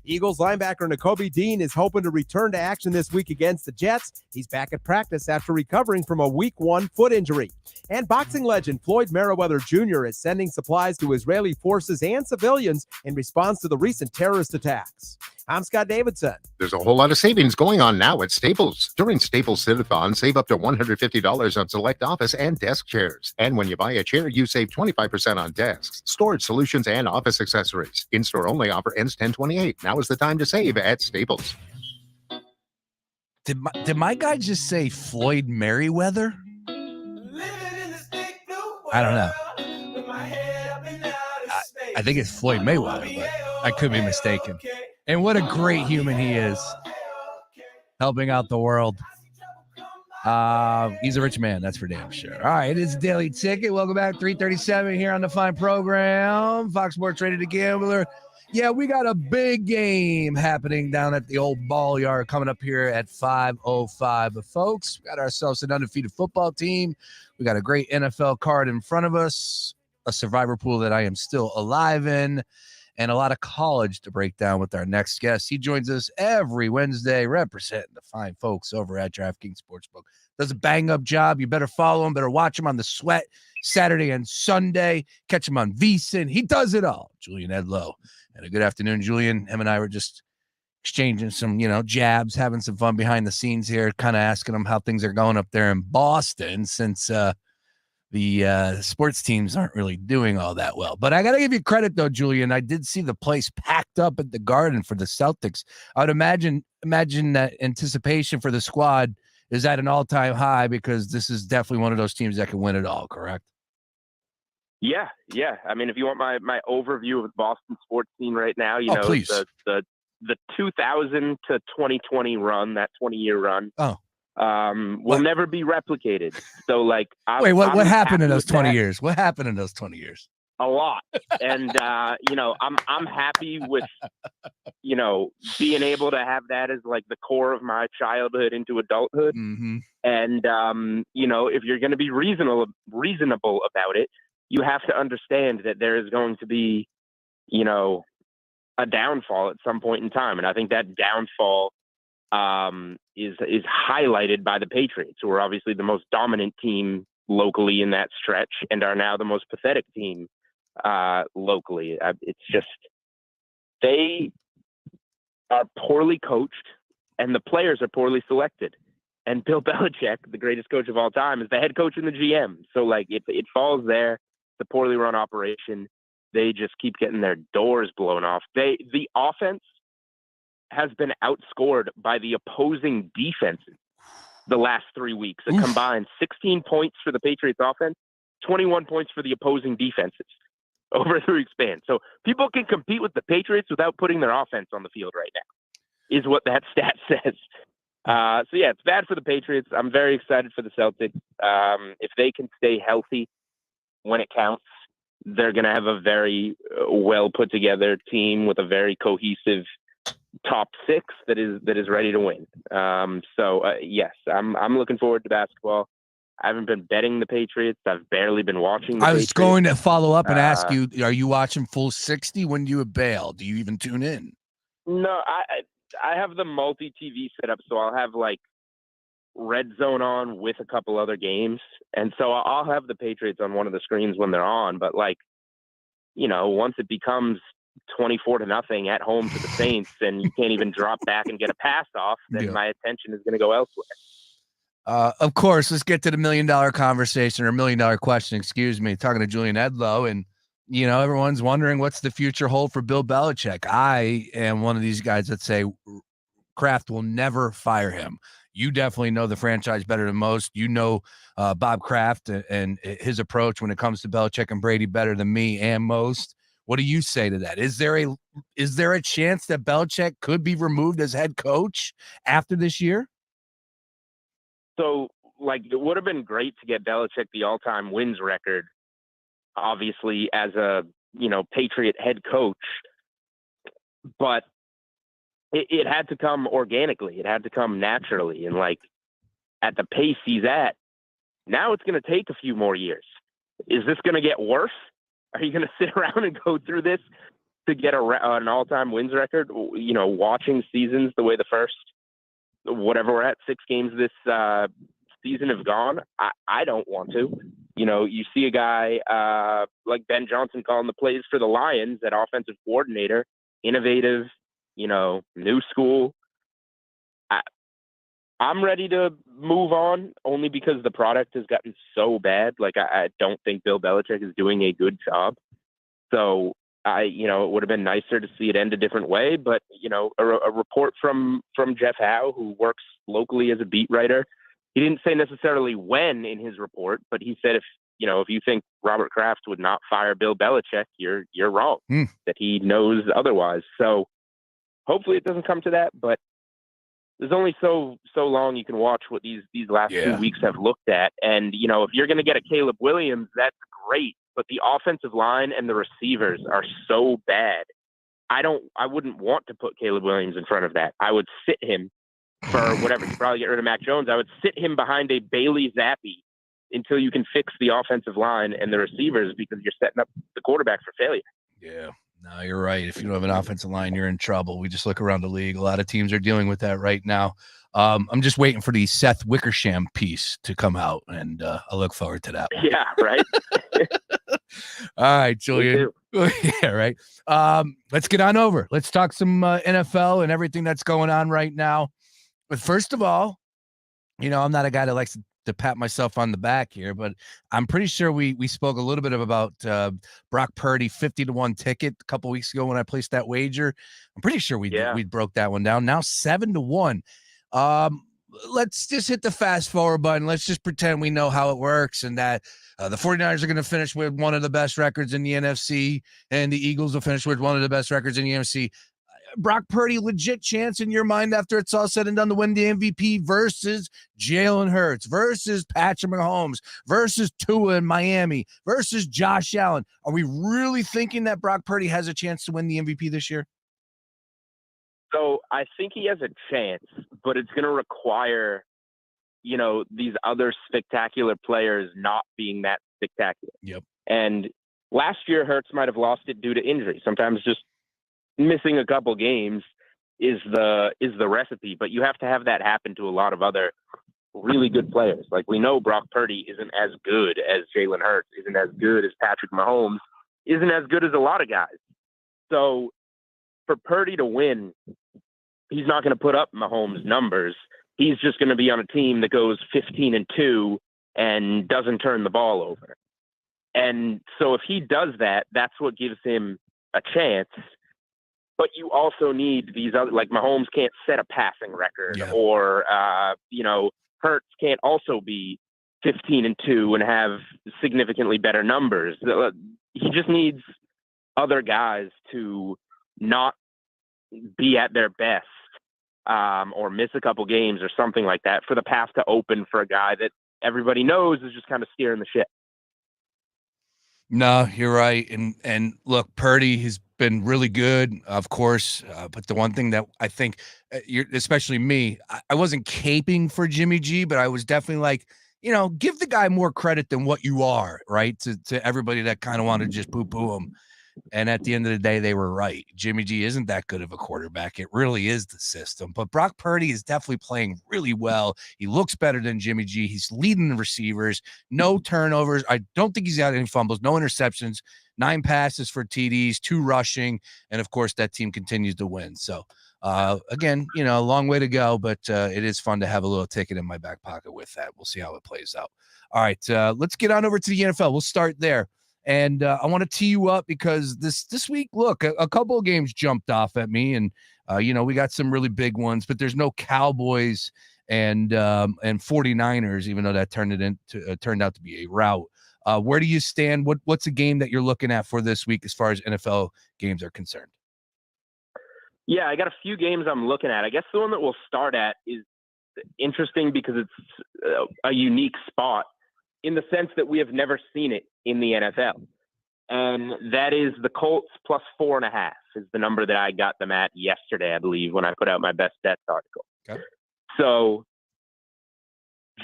Eagles linebacker Nakobe Dean is hoping to return to action this week against the Jets. He's back at practice after recovering from a Week 1 foot injury. And boxing legend Floyd Mayweather Jr. is sending supplies to Israeli forces and civilians in response to the recent terrorist attacks. I'm Scott Davidson. There's a whole lot of savings going on now at Staples. During Staples Sit-a-thon, save up to $150 on select office and desk chairs. And when you buy a chair, you save 25% on desks, storage solutions, and office accessories. In-store only offer ends 10/28. Now is the time to save at Staples. Did my guy just say Floyd Merriweather? I don't know. I think it's Floyd Mayweather, but I could be mistaken. And what a great human he is, helping out the world. He's a rich man, that's for damn sure. All right, it is Daily Ticket. Welcome back, 337 here on the fine program. Fox Sports Radio The Gambler. Yeah, we got a big game happening down at the old ball yard coming up here at 5:05. But folks, we got ourselves an undefeated football team. We got a great NFL card in front of us, a survivor pool that I am still alive in, and a lot of college to break down with our next guest. He joins us every Wednesday representing the fine folks over at DraftKings Sportsbook. Does a bang-up job. You better follow him. Better watch him on The Sweat Saturday and Sunday. Catch him on VSiN. He does it all. Julian Edlow. And a good afternoon, Julian. Him and I were just exchanging some, jabs, having some fun behind the scenes here, kind of asking him how things are going up there in Boston since the sports teams aren't really doing all that well. But I got to give you credit, though, Julian. I did see the place packed up at the Garden for the Celtics. I would imagine that anticipation for the squad is at an all-time high because this is definitely one of those teams that can win it all, correct? Yeah. I mean, if you want my overview of the Boston sports scene right now, please. the 2000 to 2020 run, that 20-year run, will never be replicated. So, what happened in those 20 years? What happened in those 20 years? A lot. And I'm happy with being able to have that as like the core of my childhood into adulthood. Mm-hmm. And if you're going to be reasonable about it, you have to understand that there is going to be a downfall at some point in time. And I think that downfall is highlighted by the Patriots, who are obviously the most dominant team locally in that stretch and are now the most pathetic team locally. It's just, they are poorly coached and the players are poorly selected. And Bill Belichick, the greatest coach of all time, is the head coach and the GM. So if it falls there, the poorly run operation, they just keep getting their doors blown off. The offense has been outscored by the opposing defenses the last 3 weeks. A combined 16 points for the Patriots offense, 21 points for the opposing defenses over a 3-week span. So people can compete with the Patriots without putting their offense on the field right now, is what that stat says. It's bad for the Patriots. I'm very excited for the Celtics. If they can stay healthy when it counts, they're going to have a very well put together team with a very cohesive top 6 that is ready to win. Yes, I'm looking forward to basketball. I haven't been betting the Patriots. I've barely been watching the Patriots. Going to follow up and ask you, are you watching full 60? When do you bail? Do you even tune in? No, I have the multi-TV set up, so I'll have Red Zone on with a couple other games. And so I'll have the Patriots on one of the screens when they're on, but once it becomes 24-0 at home to the Saints and you can't even drop back and get a pass off, then my attention is going to go elsewhere. Of course, let's get to the $1 million conversation or $1 million question, excuse me, talking to Julian Edlow. And, everyone's wondering what's the future hold for Bill Belichick. I am one of these guys that say Kraft will never fire him. You definitely know the franchise better than most. Bob Kraft and his approach when it comes to Belichick and Brady better than me and most. What do you say to that? Is there a chance that Belichick could be removed as head coach after this year? So, it would have been great to get Belichick the all-time wins record, obviously, as a, Patriot head coach. But it had to come organically. It had to come naturally. And, at the pace he's at, now it's going to take a few more years. Is this going to get worse? Are you going to sit around and go through this to get an all-time wins record? Watching seasons the way the first, whatever we're at, 6 games this season have gone. I don't want to. You see a guy like Ben Johnson calling the plays for the Lions, that offensive coordinator, innovative, new school. I'm ready to move on only because the product has gotten so bad. I don't think Bill Belichick is doing a good job. So it would have been nicer to see it end a different way. But, a report from Jeff Howe, who works locally as a beat writer, he didn't say necessarily when in his report, but he said, if you think Robert Kraft would not fire Bill Belichick, you're wrong, that he knows otherwise. So hopefully it doesn't come to that, but there's only so long you can watch what these last 2 weeks have looked at. And, if you're going to get a Caleb Williams, that's great. But the offensive line and the receivers are so bad. I wouldn't want to put Caleb Williams in front of that. I would sit him for whatever. You probably get rid of Mac Jones. I would sit him behind a Bailey Zappi until you can fix the offensive line and the receivers, because you're setting up the quarterback for failure. Yeah. No, you're right. If you don't have an offensive line, you're in trouble. We just look around the league. A lot of teams are dealing with that right now. I'm just waiting for the Seth Wickersham piece to come out, and I look forward to that one. Yeah, right. All right, Julian. Yeah, right. Let's get on over. Let's talk some NFL and everything that's going on right now. But first of all, I'm not a guy that likes to pat myself on the back here, but I'm pretty sure we spoke a little bit about Brock Purdy 50-1 ticket a couple weeks ago when I placed that wager. I'm pretty sure we broke that one down. Now 7-1. Let's just hit the fast forward button. Let's just pretend we know how it works, and that the 49ers are going to finish with one of the best records in the NFC, and the Eagles will finish with one of the best records in the NFC. Brock Purdy, legit chance in your mind after it's all said and done to win the MVP versus Jalen Hurts, versus Patrick Mahomes, versus Tua in Miami, versus Josh Allen. Are we really thinking that Brock Purdy has a chance to win the MVP this year? So I think he has a chance, but it's going to require, these other spectacular players not being that spectacular. Yep. And last year, Hurts might have lost it due to injury. Sometimes just missing a couple games is the recipe, but you have to have that happen to a lot of other really good players. Like, we know Brock Purdy isn't as good as Jalen Hurts, isn't as good as Patrick Mahomes, isn't as good as a lot of guys. So for Purdy to win, he's not going to put up Mahomes' numbers. He's just going to be on a team that goes 15-2 and doesn't turn the ball over. And so if he does that, that's what gives him a chance. But you also need these other, like Mahomes can't set a passing record, or, Hurts can't also be 15-2 and have significantly better numbers. He just needs other guys to not be at their best, or miss a couple games or something like that, for the path to open for a guy that everybody knows is just kind of steering the ship. No, you're right. And look, Purdy has been really good, of course. But the one thing that I think, especially me, I wasn't caping for Jimmy G, but I was definitely like, give the guy more credit than what you are, right? To everybody that kind of wanted to just poo-poo him. And at the end of the day, they were right. Jimmy G isn't that good of a quarterback. It really is the system. But Brock Purdy is definitely playing really well. He looks better than Jimmy G. He's leading the receivers. No turnovers. I don't think he's got any fumbles. No interceptions. 9 passes for TDs, 2 rushing, and of course that team continues to win. So again, a long way to go, but it is fun to have a little ticket in my back pocket with that. We'll see how it plays out. All right, let's get on over to the NFL. We'll start there. And I want to tee you up because this week, look, a couple of games jumped off at me, and we got some really big ones, but there's no Cowboys and 49ers, even though that turned out to be a rout. Where do you stand? What's a game that you're looking at for this week as far as NFL games are concerned? Yeah, I got a few games I'm looking at. I guess the one that we'll start at is interesting because it's a unique spot in the sense that we have never seen it in the NFL. And that is the Colts plus 4.5 is the number that I got them at yesterday, I believe, when I put out my best bets article. Okay. So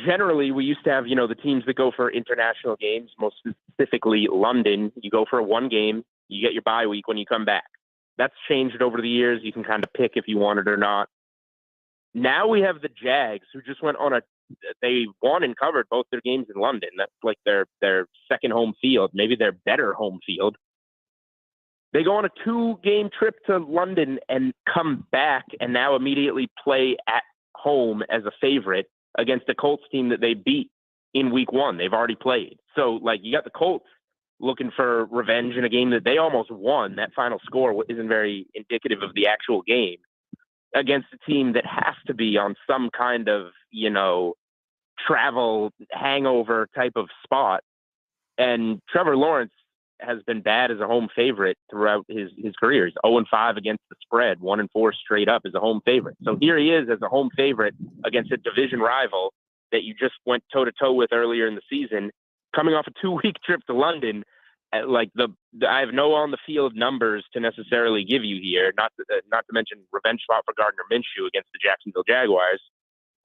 generally we used to have, the teams that go for international games, most specifically London. You go for one game, you get your bye week when you come back. That's changed over the years. You can kind of pick if you want it or not. Now we have the Jags, who just went on they won and covered both their games in London. That's like their second home field, maybe their better home field. They go on a 2-game trip to London and come back and now immediately play at home as a favorite against a Colts team that they beat in week 1. They've already played. So, you got the Colts looking for revenge in a game that they almost won. That final score isn't very indicative of the actual game against a team that has to be on some kind of, travel hangover type of spot. And Trevor Lawrence has been bad as a home favorite throughout his career. He's 0-5 against the spread, 1-4 straight up as a home favorite. So here he is as a home favorite against a division rival that you just went toe-to-toe with earlier in the season, coming off a 2-week trip to London. I have no on-the-field numbers to necessarily give you here, not to mention revenge spot for Gardner Minshew against the Jacksonville Jaguars.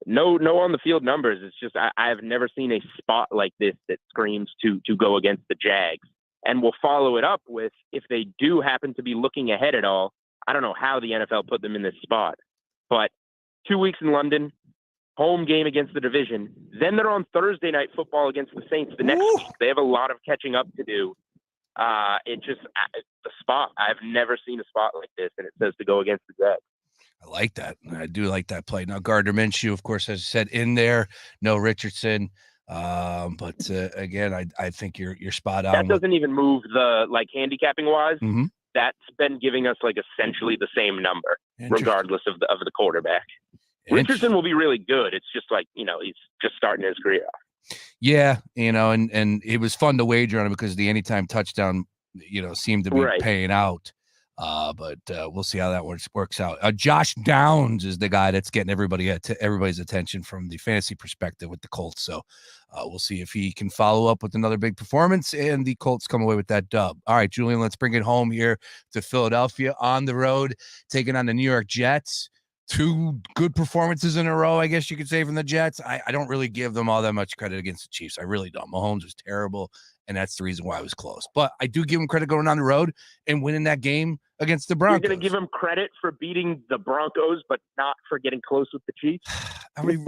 No on-the-field numbers. It's just I have never seen a spot like this that screams to go against the Jags. And we'll follow it up with, if they do happen to be looking ahead at all, I don't know how the NFL put them in this spot, but 2 weeks in London, home game against the division. Then they're on Thursday Night Football against the Saints the next week. They have a lot of catching up to do. The spot. I've never seen a spot like this, and it says to go against the Jags. I like that. I do like that play. Now, Gardner Minshew, of course, as I said, in there. No Richardson. But again, I think you're spot on. That doesn't even move the handicapping wise. Mm-hmm. That's been giving us essentially the same number, regardless of the quarterback. Richardson will be really good. It's just he's just starting his career off. Yeah, and it was fun to wager on it because the anytime touchdown, seemed to be paying out. But we'll see how that works out. Josh Downs is the guy that's getting everybody's attention from the fantasy perspective with the Colts. So we'll see if he can follow up with another big performance and the Colts come away with that dub. All right, Julian, let's bring it home here to Philadelphia on the road, taking on the New York Jets. 2 good performances in a row, I guess you could say, from the Jets. I don't really give them all that much credit against the Chiefs. I really don't. Mahomes was terrible, and that's the reason why I was close. But I do give him credit going on the road and winning that game against the Broncos. You're going to give him credit for beating the Broncos, but not for getting close with the Chiefs? I mean,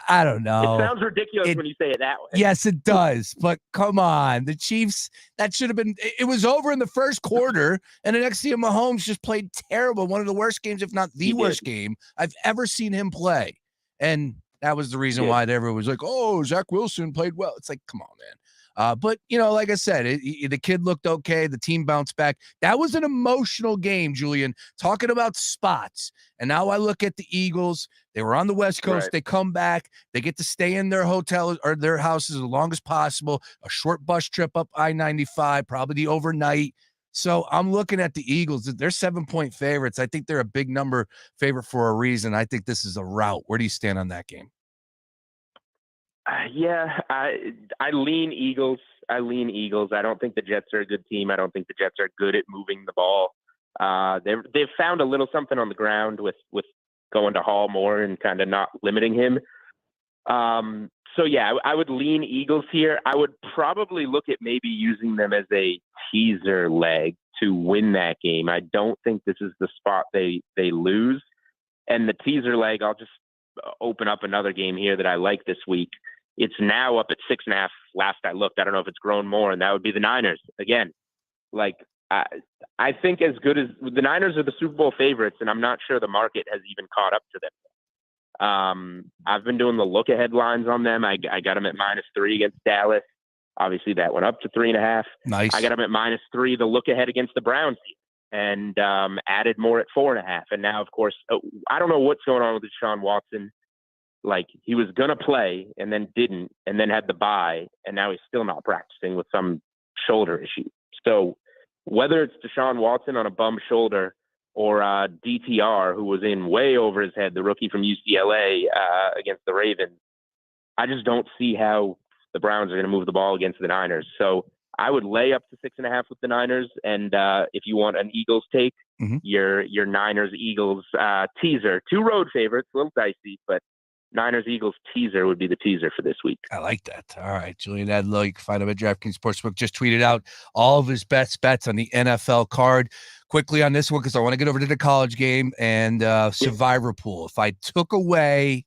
I don't know. It sounds ridiculous when you say it that way. Yes, it does. But come on, the Chiefs, that should have been – it was over in the first quarter, and the next thing Mahomes just played terrible. One of the worst games, if not the worst game I've ever seen him play. And that was the reason why everyone was like, oh, Zach Wilson played well. It's like, come on, man. But, like I said, the kid looked okay. The team bounced back. That was an emotional game, Julian, talking about spots. And now I look at the Eagles. They were on the West Coast. Right. They come back. They get to stay in their hotel or their houses as long as possible. A short bus trip up I-95, probably the overnight. So I'm looking at the Eagles. They're 7-point favorites. I think they're a big number favorite for a reason. I think this is a rout. Where do you stand on that game? I lean Eagles. I don't think the Jets are a good team. I don't think the Jets are good at moving the ball. They've found a little something on the ground with going to Hall more and kind of not limiting him. I would lean Eagles here. I would probably look at maybe using them as a teaser leg to win that game. I don't think this is the spot they lose. And the teaser leg, I'll just open up another game here that I like this week. It's now up at 6.5. Last I looked, I don't know if it's grown more, and that would be the Niners again. Like I think as good as the Niners are the Super Bowl favorites, and I'm not sure the market has even caught up to them. I've been doing the look ahead lines on them. I got them at -3 against Dallas. Obviously, that went up to 3.5. Nice. I got them at -3. The look ahead against the Browns, and added more at 4.5. And now, of course, I don't know what's going on with Deshaun Watson. Like, he was going to play and then didn't, and then had the bye, and now he's still not practicing with some shoulder issue. So whether it's Deshaun Watson on a bum shoulder or DTR, who was in way over his head, the rookie from UCLA against the Ravens, I just don't see how the Browns are going to move the ball against the Niners. So I would lay up to 6.5 with the Niners. And if you want an Eagles take, your Niners-Eagles teaser. 2 road favorites, a little dicey, but Niners-Eagles teaser would be the teaser for this week. I like that. All right. Julian Adlow, you can find him at DraftKings Sportsbook. Just tweeted out all of his best bets on the NFL card. Quickly on this one, because I want to get over to the college game and Survivor Pool. If I took away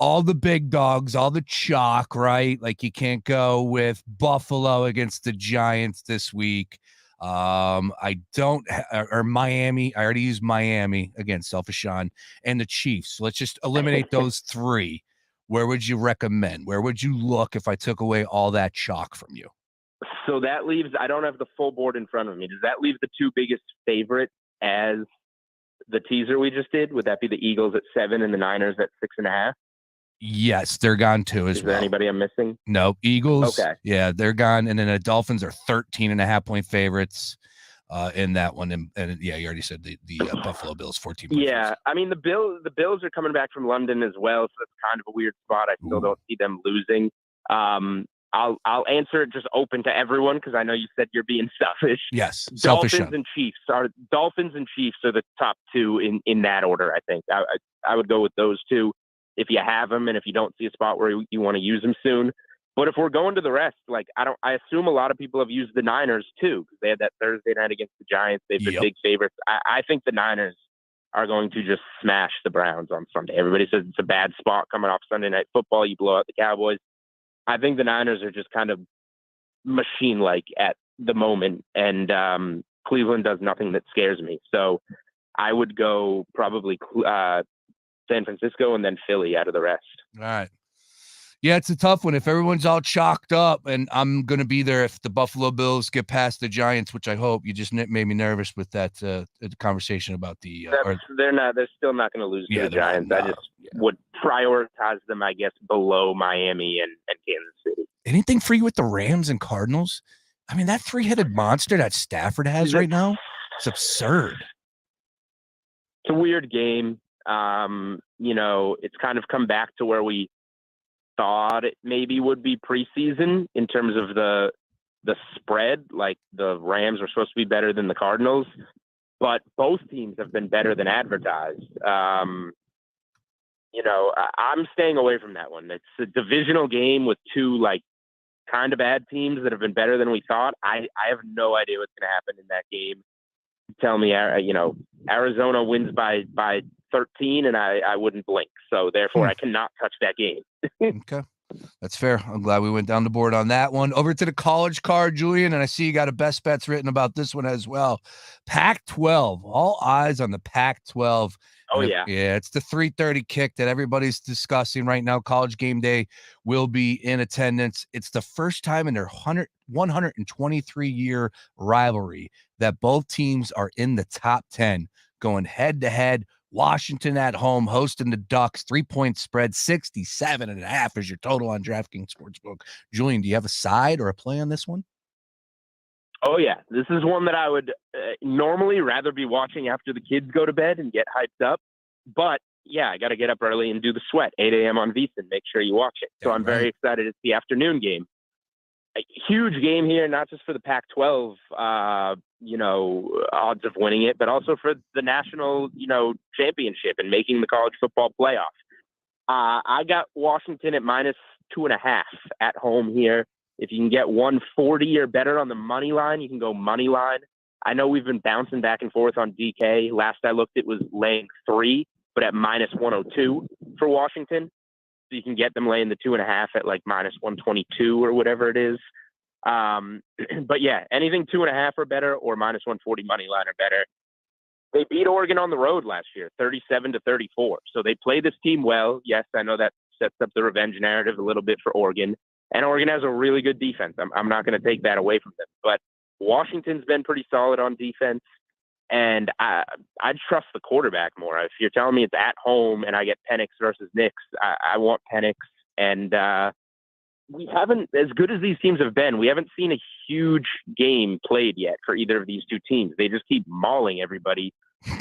all the big dogs, all the chalk, right? Like, you can't go with Buffalo against the Giants this week. I don't, or Miami. I already used Miami, again, selfish Sean, and the Chiefs. So let's just eliminate those 3. Where would you recommend? Where would you look if I took away all that chalk from you? So that leaves, I don't have the full board in front of me. Does that leave the 2 biggest favorites as the teaser we just did? Would that be the Eagles at 7 and the Niners at 6.5? Yes, they're gone too as well. Is there anybody I'm missing? No, Eagles. Okay. Yeah, they're gone. And then the Dolphins are 13.5-point favorites in that one. And yeah, you already said the Buffalo Bills 14. Yeah, I mean, the Bills are coming back from London as well, so that's kind of a weird spot. I still don't see them losing. I'll answer it just open to everyone, because I know you said you're being selfish. Yes, selfish. Dolphins and Chiefs are the top 2 in that order. I think I would go with those 2 if you have them, and if you don't see a spot where you want to use them soon. But if we're going to the rest, like, I assume a lot of people have used the Niners too, because they had that Thursday night against the Giants. They've been big favorites. I think the Niners are going to just smash the Browns on Sunday. Everybody says it's a bad spot coming off Sunday Night Football. You blow out the Cowboys. I think the Niners are just kind of machine-like at the moment, and Cleveland does nothing that scares me. So I would go probably San Francisco and then Philly out of the rest. All right. Yeah, it's a tough one. If everyone's all chalked up, and I'm going to be there if the Buffalo Bills get past the Giants, which I hope. You just made me nervous with that conversation about the. They're still not going to lose to the Giants. I just would prioritize them, I guess, below Miami and Kansas City. Anything for you with the Rams and Cardinals? I mean, that 3-headed monster that Stafford has right now, it's absurd. It's a weird game. It's kind of come back to where we thought it maybe would be preseason in terms of the spread. Like, the Rams were supposed to be better than the Cardinals, but both teams have been better than advertised. I'm staying away from that one. It's a divisional game with 2 like kind of bad teams that have been better than we thought. I have no idea what's going to happen in that game. Tell me, Arizona wins by 13, and I wouldn't blink. So therefore, I cannot touch that game. Okay. That's fair. I'm glad we went down the board on that one. Over to the college card, Julian, and I see you got a best bets written about this one as well. Pac-12. All eyes on the Pac-12. Oh, yeah. Yeah, it's the 3:30 kick that everybody's discussing right now. College Game Day will be in attendance. It's the first time in their 123-year rivalry that both teams are in the top 10, going head-to-head. Washington at home, hosting the Ducks. 3-point spread, 67.5 is your total on DraftKings Sportsbook. Julian, do you have a side or a play on this one? Oh, yeah. This is one that I would normally rather be watching after the kids go to bed and get hyped up. But, yeah, I got to get up early and do the sweat. 8 a.m. on VSiN. Make sure you watch it. So I'm very excited. It's the afternoon game. A huge game here, not just for the Pac-12, odds of winning it, but also for the national, championship and making the college football playoff. I got Washington at -2.5 at home here. If you can get 140 or better on the money line, you can go money line. I know we've been bouncing back and forth on DK. Last I looked, it was laying 3, but at -102 for Washington. So you can get them laying the 2.5 at like minus 122 or whatever it is. But yeah, anything 2.5 or better or minus 140 money line or better. They beat Oregon on the road last year, 37-34. So they play this team well. Yes, I know that sets up the revenge narrative a little bit for Oregon. And Oregon has a really good defense. I'm not going to take that away from them. But Washington's been pretty solid on defense. And I'd trust the quarterback more. If you're telling me it's at home and I get Penix versus Nix, I want Penix. And we haven't, as good as these teams have been, we haven't seen a huge game played yet for either of these two teams. They just keep mauling everybody.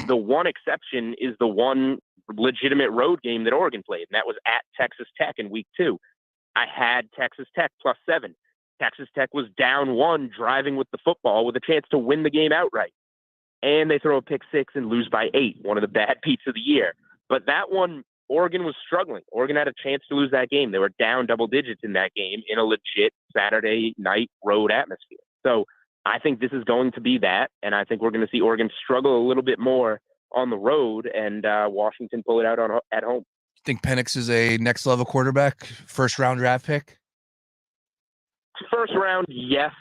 The one exception is the one legitimate road game that Oregon played, and that was at Texas Tech in week 2. I had Texas Tech +7. Texas Tech was down 1 driving with the football with a chance to win the game outright. And they throw a pick 6 and lose by 8, one of the bad beats of the year. But that one, Oregon was struggling. Oregon had a chance to lose that game. They were down double digits in that game in a legit Saturday night road atmosphere. So I think this is going to be that, and I think we're going to see Oregon struggle a little bit more on the road and Washington pull it out at home. Think Penix is a next-level quarterback, first-round draft pick? First round, yes.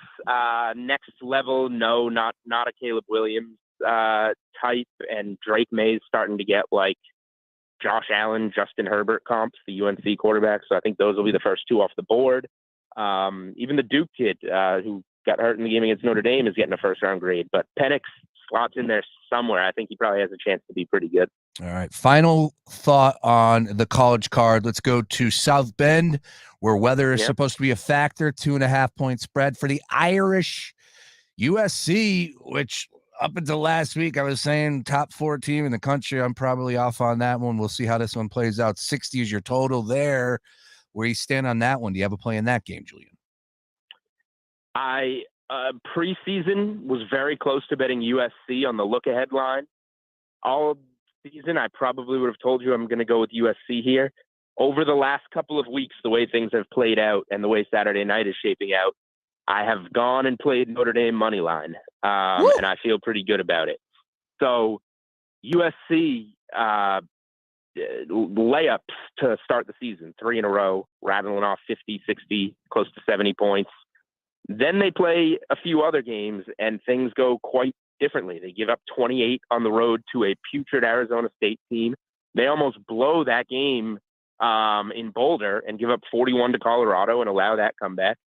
Next level, no, not a Caleb Williams type, and Drake May's starting to get like Josh Allen, Justin Herbert comps, the UNC quarterback. So I think those will be the first 2 off the board. Even the Duke kid who got hurt in the game against Notre Dame is getting a first-round grade. But Penix slots in there somewhere. I think he probably has a chance to be pretty good. All right. Final thought on the college card. Let's go to South Bend, where weather is supposed to be a factor. 2.5-point spread for the Irish. USC, which up until last week I was saying top 4 team in the country. I'm probably off on that one. We'll see how this one plays out. 60 is your total there. Where you stand on that one? Do you have a play in that game, Julian? I preseason was very close to betting USC on the look-ahead line. All season, I probably would have told you I'm going to go with USC here. Over the last couple of weeks, the way things have played out and the way Saturday night is shaping out, I have gone and played Notre Dame money line, and I feel pretty good about it. So USC layups to start the season, 3 in a row, rattling off 50, 60, close to 70 points. Then they play a few other games, and things go quite differently. They give up 28 on the road to a putrid Arizona State team. They almost blow that game in Boulder and give up 41 to Colorado and allow that comeback.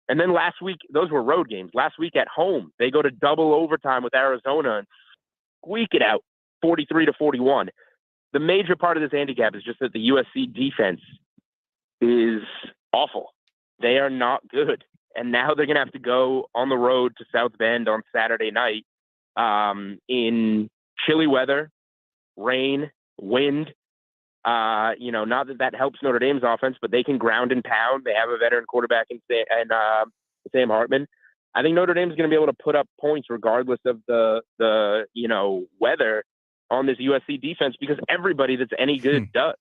And then last week, those were road games. Last week at home, they go to double overtime with Arizona and squeak it out 43-41. The major part of this handicap is just that the USC defense is awful. They are not good. And now they're going to have to go on the road to South Bend on Saturday night in chilly weather, rain, wind. Not that helps Notre Dame's offense, but they can ground and pound. They have a veteran quarterback in Sam Hartman. I think Notre Dame is going to be able to put up points regardless of the weather on this USC defense because everybody that's any good does.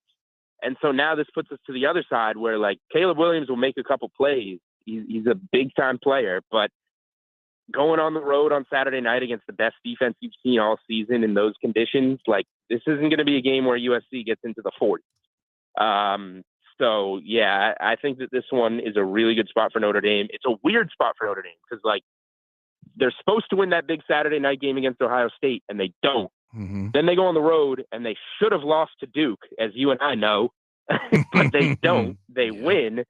And so now this puts us to the other side where like Caleb Williams will make a couple plays. He's a big time player, but going on the road on Saturday night against the best defense you've seen all season in those conditions, like this isn't going to be a game where USC gets into the 40s. So yeah, I think that this one is a really good spot for Notre Dame. It's a weird spot for Notre Dame because like they're supposed to win that big Saturday night game against Ohio State and they don't. Mm-hmm. Then they go on the road and they should have lost to Duke, as you and I know, but they don't. They win.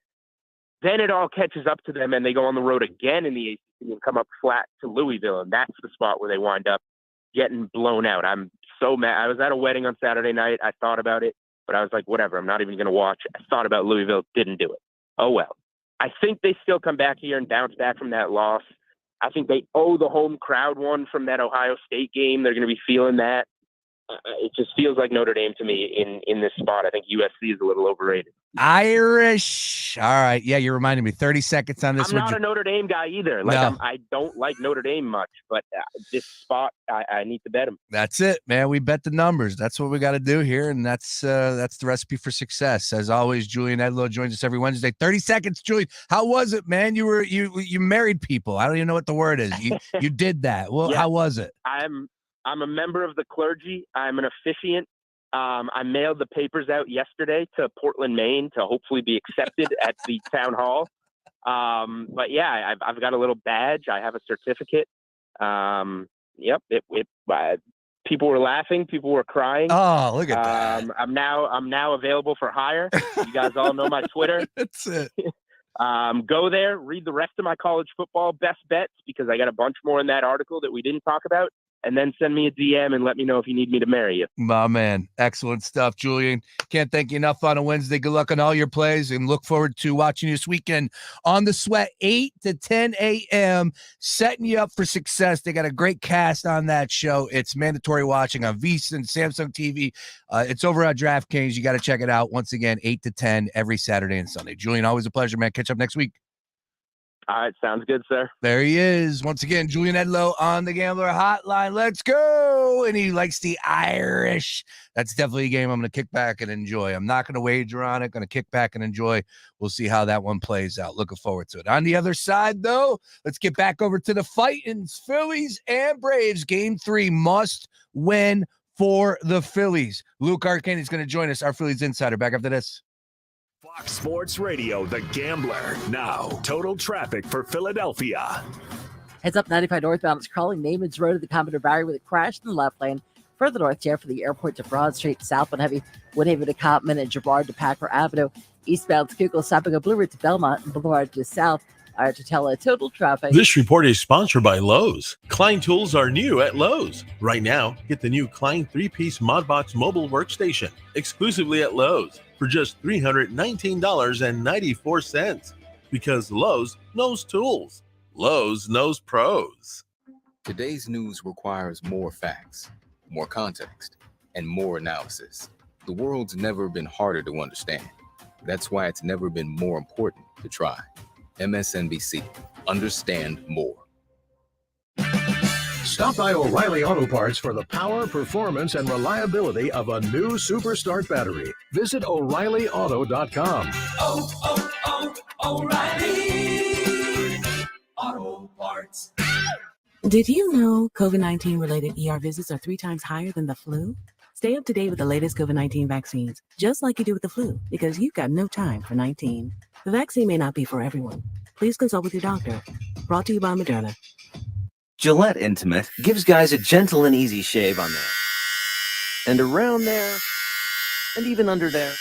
Then it all catches up to them and they go on the road again in the ACC and come up flat to Louisville. And that's the spot where they wind up getting blown out. I'm so mad. I was at a wedding on Saturday night. I thought about it, but I was like, whatever, I'm not even going to watch. I thought about Louisville, didn't do it. Oh, well. I think they still come back here and bounce back from that loss. I think they owe the home crowd one from that Ohio State game. They're going to be feeling that. It just feels like Notre Dame to me in this spot. I think USC is a little overrated. Irish. All right. Yeah, you reminded me. 30 seconds on this I'm one. not a Notre Dame guy either. Like No. I don't like Notre Dame much, but this spot, I need to bet them. That's it, man. We bet the numbers. That's what we got to do here, and that's the recipe for success. As always, Julian Edlow joins us every Wednesday. 30 seconds, Julian. How was it, man? You married people. I don't even know what the word is. You did that. Well, Yeah. How was it? I'm a member of the clergy. I'm an officiant. I mailed the papers out yesterday to Portland, Maine, to hopefully be accepted at the town hall. But yeah, I've got a little badge. I have a certificate. Yep. People were laughing. People were crying. Oh, look at that. I'm now available for hire. You guys all know my Twitter. That's it. Go there, read the rest of my college football best bets, because I got a bunch more in that article that we didn't talk about. And then send me a DM and let me know if you need me to marry you. My man. Excellent stuff, Julian. Can't thank you enough on a Wednesday. Good luck on all your plays, and look forward to watching you this weekend on The Sweat, 8 to 10 a.m., setting you up for success. They got a great cast on that show. It's mandatory watching on VSiN, Samsung TV. It's over at DraftKings. You got to check it out. Once again, 8 to 10 every Saturday and Sunday. Julian, always a pleasure, man. Catch up next week. All right, sounds good, sir. There he is. Once again, Julian Edlow on the Gambler Hotline. Let's go. And he likes the Irish. That's definitely a game I'm going to kick back and enjoy. I'm not going to wager on it. Going to kick back and enjoy. We'll see how that one plays out. Looking forward to it. On the other side, though, let's get back over to the fighting Phillies and Braves. Game 3 must win for the Phillies. Luke Arcane is going to join us, our Phillies insider. Back after this. Fox Sports Radio, The Gambler. Now, total traffic for Philadelphia. Heads up 95 northbound is crawling Naaman's Road to the Commodore Barry with a crash in the left lane. Further north, there for the airport to Broad Street, southbound heavy Woodhaven to Cottman and Girard to Packer Avenue. Eastbound Schuylkill, stopping a Blue Route to Belmont and Boulevard to South. To tell total traffic. This report is sponsored by Lowe's. Klein tools are new at Lowe's. Right now, get the new Klein 3-piece ModBox mobile workstation exclusively at Lowe's for just $319.94. Because Lowe's knows tools. Lowe's knows pros. Today's news requires more facts, more context, and more analysis. The world's never been harder to understand. That's why it's never been more important to try. MSNBC. Understand more. Stop by O'Reilly Auto Parts for the power, performance, and reliability of a new Superstart battery. Visit O'ReillyAuto.com. O'Reilly Auto Parts. Did you know COVID-19 related ER visits are 3 times higher than the flu? Stay up to date with the latest COVID-19 vaccines, just like you do with the flu, because you've got no time for 19. The vaccine may not be for everyone. Please consult with your doctor. Brought to you by Moderna. Gillette Intimate gives guys a gentle and easy shave on there, and around there, and even under there.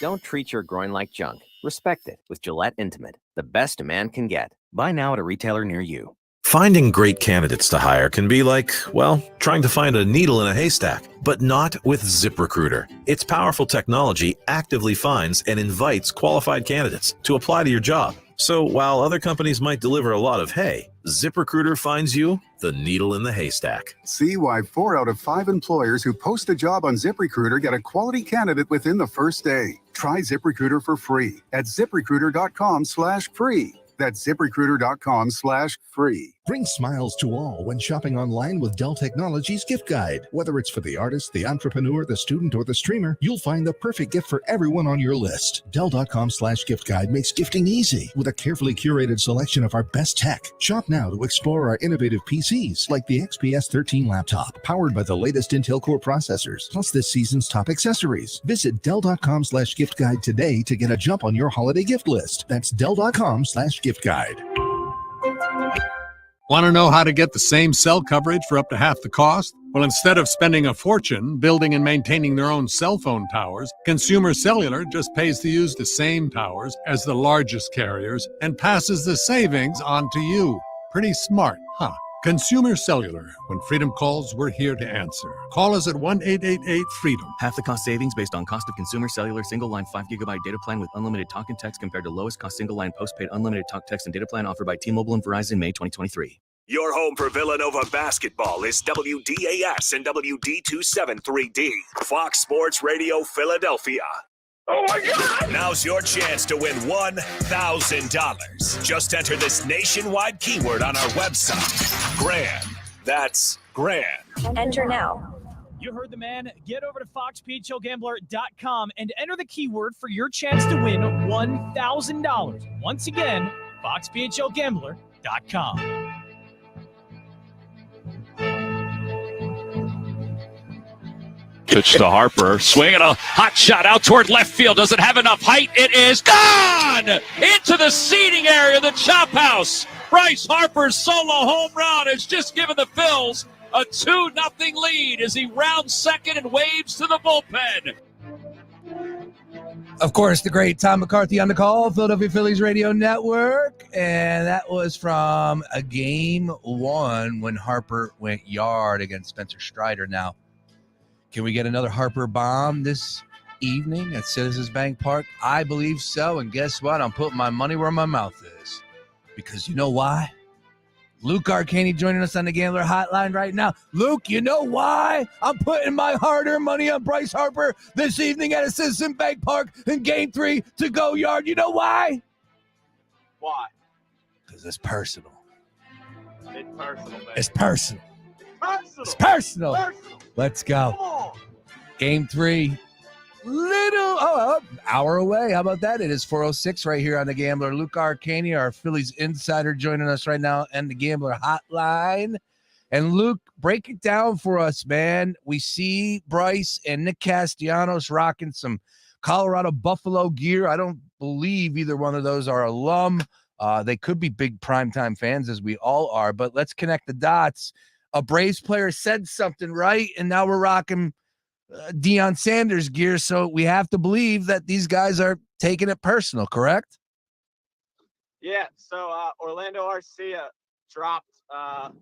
Don't treat your groin like junk. Respect it with Gillette Intimate, the best a man can get. Buy now at a retailer near you. Finding great candidates to hire can be like, well, trying to find a needle in a haystack, but not with ZipRecruiter. Its powerful technology actively finds and invites qualified candidates to apply to your job. So while other companies might deliver a lot of hay, ZipRecruiter finds you the needle in the haystack. See why 4 out of 5 employers who post a job on ZipRecruiter get a quality candidate within the first day. Try ZipRecruiter for free at ZipRecruiter.com/free. That's ZipRecruiter.com/free. Bring smiles to all when shopping online with Dell Technologies Gift Guide. Whether it's for the artist, the entrepreneur, the student, or the streamer, you'll find the perfect gift for everyone on your list. Dell.com/gift guide makes gifting easy with a carefully curated selection of our best tech. Shop now to explore our innovative PCs like the XPS 13 laptop, powered by the latest Intel Core processors, plus this season's top accessories. Visit Dell.com/gift guide today to get a jump on your holiday gift list. That's Dell.com/gift guide. Want to know how to get the same cell coverage for up to half the cost? Well, instead of spending a fortune building and maintaining their own cell phone towers, Consumer Cellular just pays to use the same towers as the largest carriers and passes the savings on to you. Pretty smart, huh? Consumer Cellular. When freedom calls, we're here to answer. Call us at 1-888-FREEDOM. Half the cost savings based on cost of Consumer Cellular single-line 5GB data plan with unlimited talk and text compared to lowest cost single-line postpaid unlimited talk, text, and data plan offered by T-Mobile and Verizon May 2023. Your home for Villanova basketball is WDAS and WD273D. Fox Sports Radio Philadelphia. Oh my God! Now's your chance to win $1,000. Just enter this nationwide keyword on our website. GRAND. That's GRAND. Enter now. You heard the man. Get over to FoxPHLGambler.com and enter the keyword for your chance to win $1,000. Once again, FoxPHLGambler.com. Pitch to Harper, swinging a hot shot out toward left field. Does it have enough height? It is gone into the seating area, the chop house. Bryce Harper's solo home run has just given the Phils a 2-0 lead as he rounds second and waves to the bullpen. Of course, the great Tom McCarthy on the call, Philadelphia Phillies Radio Network. And that was from a game 1 when Harper went yard against Spencer Strider. Now, can we get another Harper bomb this evening at Citizens Bank Park? I believe so. And guess what? I'm putting my money where my mouth is. Because you know why? Luke Arcani joining us on the Gambler Hotline right now. Luke, you know why I'm putting my hard-earned money on Bryce Harper this evening at a Citizen Bank Park in Game 3 to go yard? You know why? Why? Because it's personal. It's personal, man. It's personal. Personal. It's personal. Personal. Let's go. Come on. Game 3. Hour away. How about that? It is 4:06 right here on the Gambler. Luke Arcani, our Phillies insider, joining us right now and the Gambler Hotline. And Luke, break it down for us, man. We see Bryce and Nick Castellanos rocking some Colorado Buffalo gear. I don't believe either one of those are alum. They could be big primetime fans, as we all are, but let's connect the dots. A Braves player said something right, and now we're rocking Deion Sanders gear, so we have to believe that these guys are taking it personal, correct? Yeah, so Orlando Arcia dropped a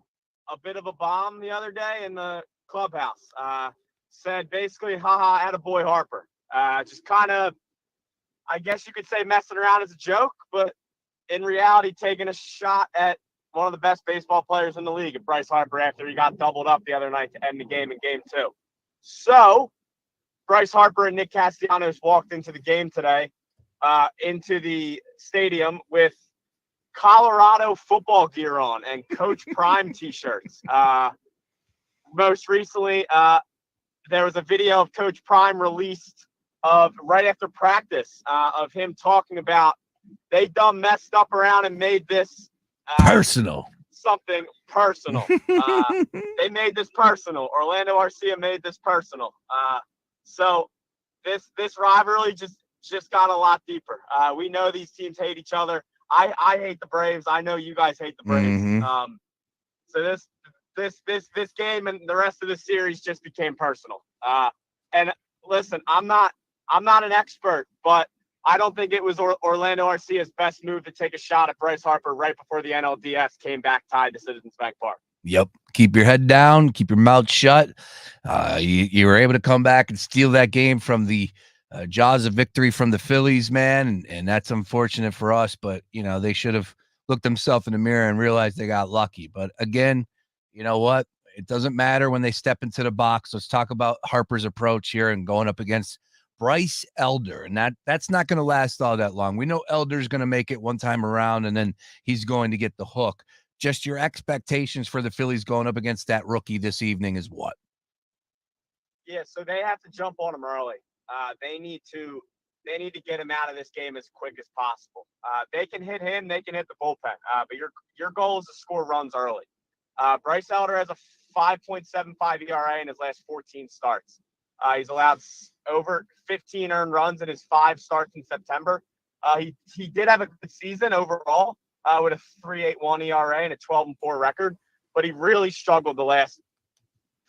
bit of a bomb the other day in the clubhouse. Said basically, haha, attaboy Harper. Just kind of, I guess you could say messing around as a joke, but in reality taking a shot at one of the best baseball players in the league, Bryce Harper, after he got doubled up the other night to end the game in Game 2. So, Bryce Harper and Nick Castellanos walked into the game today, into the stadium with Colorado football gear on and Coach Prime T-shirts. Most recently, there was a video of Coach Prime released of right after practice of him talking about they done messed up around and made this personal. Something personal. They made this personal. Orlando Arcia made this personal. So this rivalry just got a lot deeper. We know these teams hate each other. I hate the Braves. I know you guys hate the Braves. Mm-hmm. So this game and the rest of the series just became personal. And listen, I'm not an expert, but I don't think it was Orlando Arcia's best move to take a shot at Bryce Harper right before the NLDS came back tied to Citizens Bank Park. Yep. Keep your head down. Keep your mouth shut. You were able to come back and steal that game from the jaws of victory from the Phillies, man. And that's unfortunate for us. But, you know, they should have looked themselves in the mirror and realized they got lucky. But, again, you know what? It doesn't matter when they step into the box. Let's talk about Harper's approach here and going up against Bryce Elder, and that's not going to last all that long. We know Elder's going to make it one time around, and then he's going to get the hook. Just your expectations for the Phillies going up against that rookie this evening is what? Yeah, so they have to jump on him early. They need to get him out of this game as quick as possible. They can hit him, they can hit the bullpen, but your goal is to score runs early. Bryce Elder has a 5.75 ERA in his last 14 starts. He's allowed over 15 earned runs in his 5 starts in September. He did have a good season overall with a 3.81 ERA and a 12-4 record, but he really struggled the last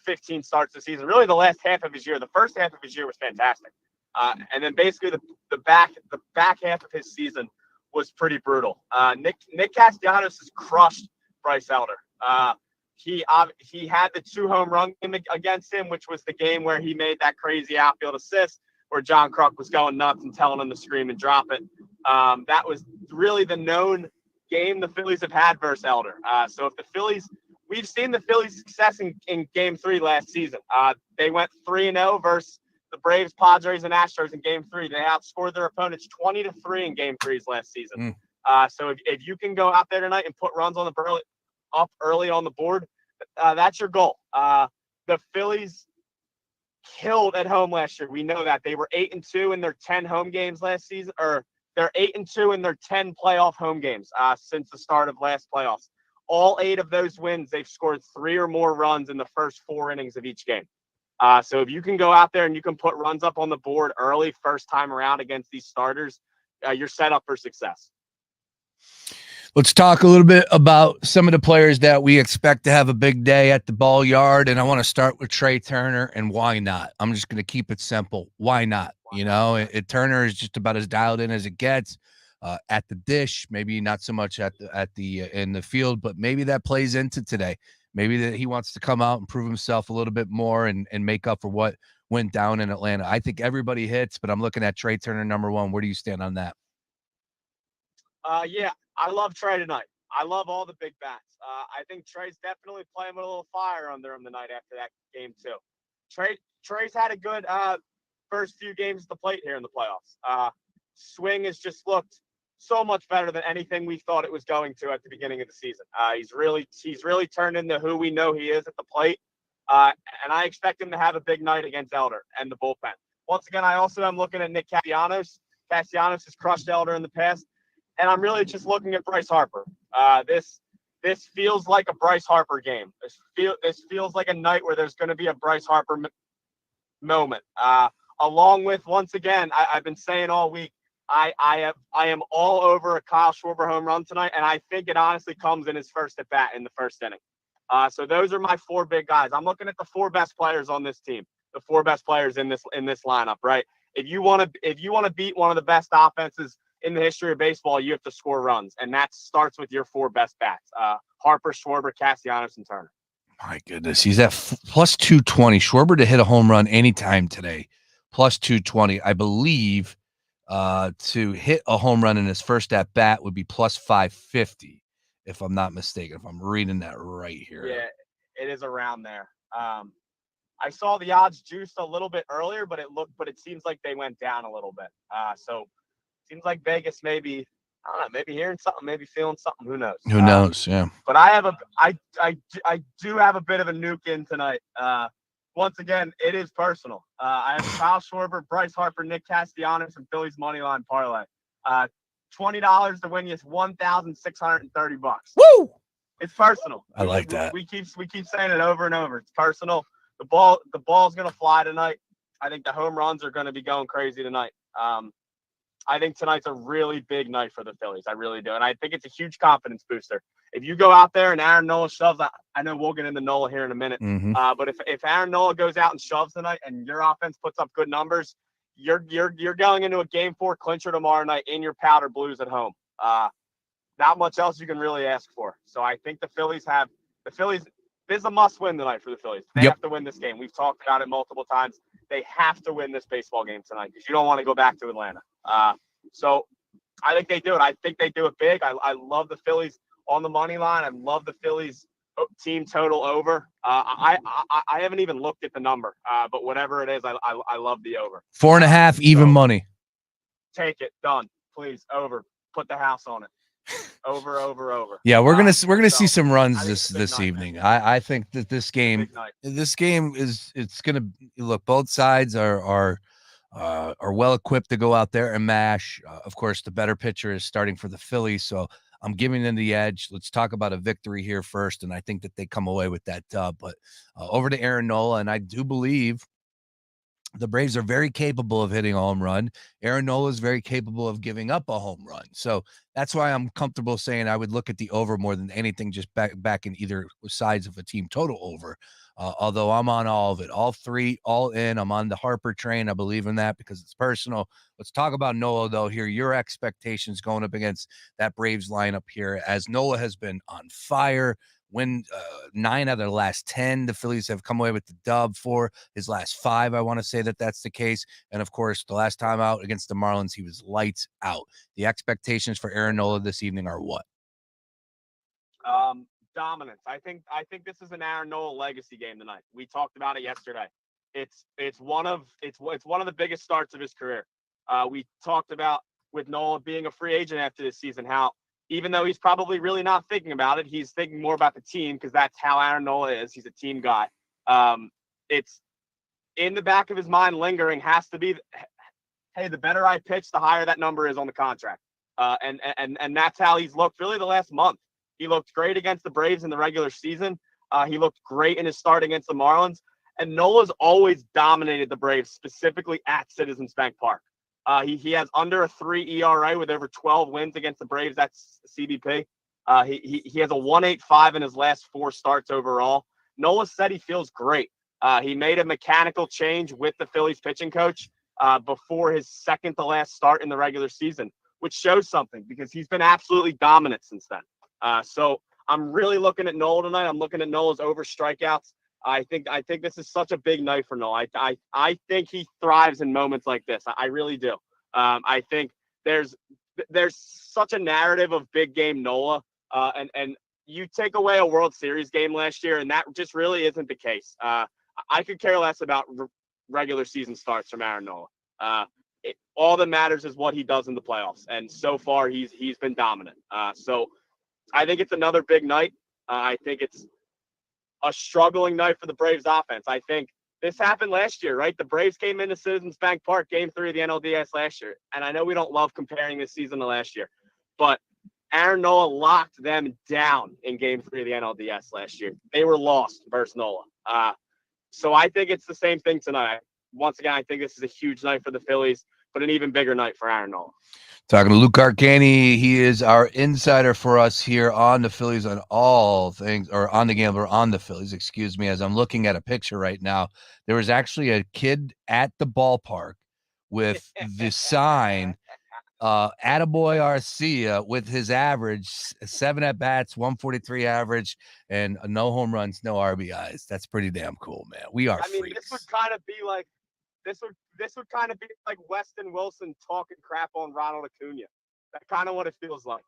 15 starts of the season. Really, the last half of his year. The first half of his year was fantastic, and then basically the back half of his season was pretty brutal. Nick Castellanos has crushed Bryce Elder. He had the 2 home run game against him, which was the game where he made that crazy outfield assist where John Kruk was going nuts and telling him to scream and drop it. That was really the known game the Phillies have had versus Elder. So if the Phillies, we've seen the Phillies' success in Game 3 last season. They went 3-0 versus the Braves, Padres, and Astros in Game 3. They outscored their opponents 20-3 in Game 3s last season. So if you can go out there tonight and put runs on the up early on the board, that's your goal. The Phillies killed at home last year. We know that. They were 8-2 in their 10 home games last season, or they're 8-2 in their 10 playoff home games since the start of last playoffs. All 8 of those wins, they've scored 3 or more runs in the first 4 innings of each game. So if you can go out there and you can put runs up on the board early, first time around against these starters, you're set up for success. Let's talk a little bit about some of the players that we expect to have a big day at the ball yard. And I want to start with Trey Turner, and why not? I'm just going to keep it simple. Why not? Turner is just about as dialed in as it gets at the dish. Maybe not so much at the in the field, but maybe that plays into today. Maybe that he wants to come out and prove himself a little bit more and make up for what went down in Atlanta. I think everybody hits, but I'm looking at Trey Turner number one. Where do you stand on that? Yeah, I love Trey tonight. I love all the big bats. I think Trey's definitely playing with a little fire under him tonight after that game too. Trey's had a good first few games at the plate here in the playoffs. Swing has just looked so much better than anything we thought it was going to at the beginning of the season. He's really turned into who we know he is at the plate. And I expect him to have a big night against Elder and the bullpen. Once again, I also am looking at Nick Castellanos. Castellanos has crushed Elder in the past. And I'm really just looking at Bryce Harper. This feels like a Bryce Harper game. This feels like a night where there's going to be a Bryce Harper moment. Along with, once again, I've been saying all week, I am all over a Kyle Schwarber home run tonight, and I think it honestly comes in his first at bat in the first inning. So those are my four big guys. I'm looking at the four best players on this team, the four best players in this lineup, right? If you want to beat one of the best offenses in the history of baseball, you have to score runs, and that starts with your four best bats: Harper, Schwarber, Castellanos, and Turner. My goodness, he's at plus 220. Schwarber to hit a home run anytime today, plus 220. I believe to hit a home run in his first at bat would be plus 550, if I'm not mistaken. If I'm reading that right here, yeah, it is around there. I saw the odds juiced a little bit earlier, but it seems like they went down a little bit. So. Seems like Vegas maybe, I don't know, maybe hearing something, maybe feeling something. Who knows? Who knows? Yeah. But I do have a bit of a nuke in tonight. Once again, it is personal. I have Kyle Schwarber, Bryce Harper, Nick Castellanos, and Phillies money line parlay. $20 to win you $1,630. Woo! It's personal. I like that. We keep saying it over and over. It's personal. The ball's gonna fly tonight. I think the home runs are gonna be going crazy tonight. I think tonight's a really big night for the Phillies. I really do. And I think it's a huge confidence booster. If you go out there and Aaron Nola shoves, I know we'll get into Nola here in a minute. Mm-hmm. But if Aaron Nola goes out and shoves tonight and your offense puts up good numbers, you're going into a Game 4 clincher tomorrow night in your powder blues at home. Not much else you can really ask for. So I think the Phillies, this is a must-win tonight for the Phillies. They have to win this game. We've talked about it multiple times. They have to win this baseball game tonight because you don't want to go back to Atlanta. So I think they do it. I think they do it big. I love the Phillies on the money line. I love the Phillies team total over. I haven't even looked at the number, but whatever it is, I love the over. 4.5 even money. Take it. Done. Please. Over. Put the house on it. Over. Yeah, we're gonna see some runs this evening. I think that this game is it's gonna look. Both sides are well equipped to go out there and mash. Of course, the better pitcher is starting for the Phillies, so I'm giving them the edge. Let's talk about a victory here first, and I think that they come away with that dub. But over to Aaron Nola, and I do believe the Braves are very capable of hitting a home run. Aaron Nola is very capable of giving up a home run. So that's why I'm comfortable saying I would look at the over more than anything, just back in either sides of a team total over. Although I'm on all of it, all three, all in. I'm on the Harper train. I believe in that because it's personal. Let's talk about Nola, though, here. Your expectations going up against that Braves lineup here, as Nola has been on fire. Win 9 out of the last 10. The Phillies have come away with the dub for his last 5. I want to say that that's the case. And, of course, the last time out against the Marlins, he was lights out. The expectations for Aaron Nola this evening are what? Dominance. I think this is an Aaron Nola legacy game tonight. We talked about it yesterday. It's one of the biggest starts of his career. We talked about with Nola being a free agent after this season, how even though he's probably really not thinking about it, he's thinking more about the team because that's how Aaron Nola is. He's a team guy. It's in the back of his mind lingering has to be, hey, the better I pitch, the higher that number is on the contract. And that's how he's looked really the last month. He looked great against the Braves in the regular season. He looked great in his start against the Marlins. And Nola's always dominated the Braves, specifically at Citizens Bank Park. He has under a 3 ERA with over 12 wins against the Braves. That's CBP. He has a 1.85 in his last 4 starts overall. Nola said he feels great. He made a mechanical change with the Phillies pitching coach before his second to last start in the regular season, which shows something because he's been absolutely dominant since then. So I'm really looking at Nola tonight. I'm looking at Nola's over strikeouts. I think this is such a big night for Nola. I think he thrives in moments like this. I really do. I think there's such a narrative of big game Nola, and you take away a World Series game last year, and that just really isn't the case. I could care less about regular season starts from Aaron Nola. All that matters is what he does in the playoffs, and so far he's been dominant. So I think it's another big night. I think it's a struggling night for the Braves offense. I think this happened last year, right? The Braves came into Citizens Bank Park, Game 3 of the NLDS last year, and I know we don't love comparing this season to last year, but Aaron Nola locked them down in Game 3 of the NLDS last year. They were lost versus Nola. So I think it's the same thing tonight. Once again, I think this is a huge night for the Phillies, but an even bigger night for Aaron Nola. Talking to Luke Arcani. He is our insider for us here on the Phillies on all things, or on the Gambler on the Phillies, excuse me. As I'm looking at a picture right now, there was actually a kid at the ballpark with the sign, Attaboy Arcia, with his average 7 at-bats, 143 average, and no home runs, no RBIs. That's pretty damn cool, man. We are freaks. This would kind of be like this would kind of be like Weston Wilson talking crap on Ronald Acuna. That's kind of what it feels like.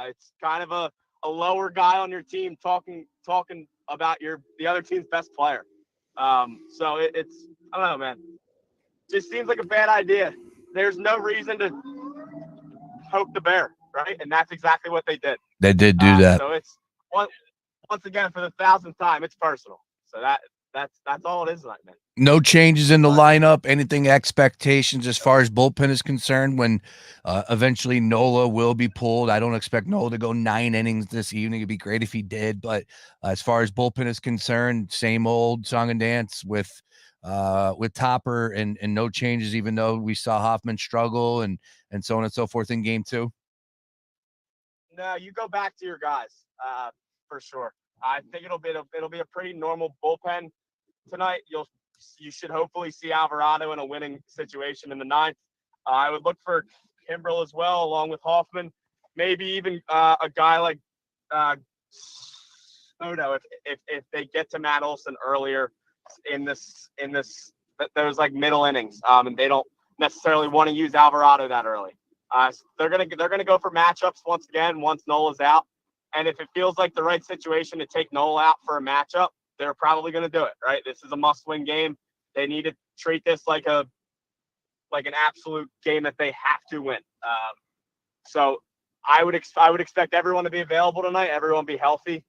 It's kind of a lower guy on your team talking about the other team's best player. So it's I don't know, man. Just seems like a bad idea. There's no reason to poke the bear, right? And that's exactly what they did. They did do that. So it's once again for the 1,000th time, it's personal. So that's all it is tonight, man. No changes in the lineup, anything expectations as far as bullpen is concerned when eventually Nola will be pulled. I don't expect Nola to go 9 innings this evening. It'd be great if he did, but as far as bullpen is concerned, same old song and dance with Topper and no changes, even though we saw Hoffman struggle and so on and so forth in Game 2. No, you go back to your guys for sure. I think it'll be a pretty normal bullpen tonight. You should hopefully see Alvarado in a winning situation in the 9th. I would look for Kimbrel as well, along with Hoffman. Maybe even a guy like Soto if they get to Matt Olson earlier in those like middle innings, and they don't necessarily want to use Alvarado that early. So they're gonna go for matchups once again once Nola's out, and if it feels like the right situation to take Nola out for a matchup, they're probably going to do it, right? This is a must-win game. They need to treat this like an absolute game that they have to win. So I would expect everyone to be available tonight. Everyone be healthy.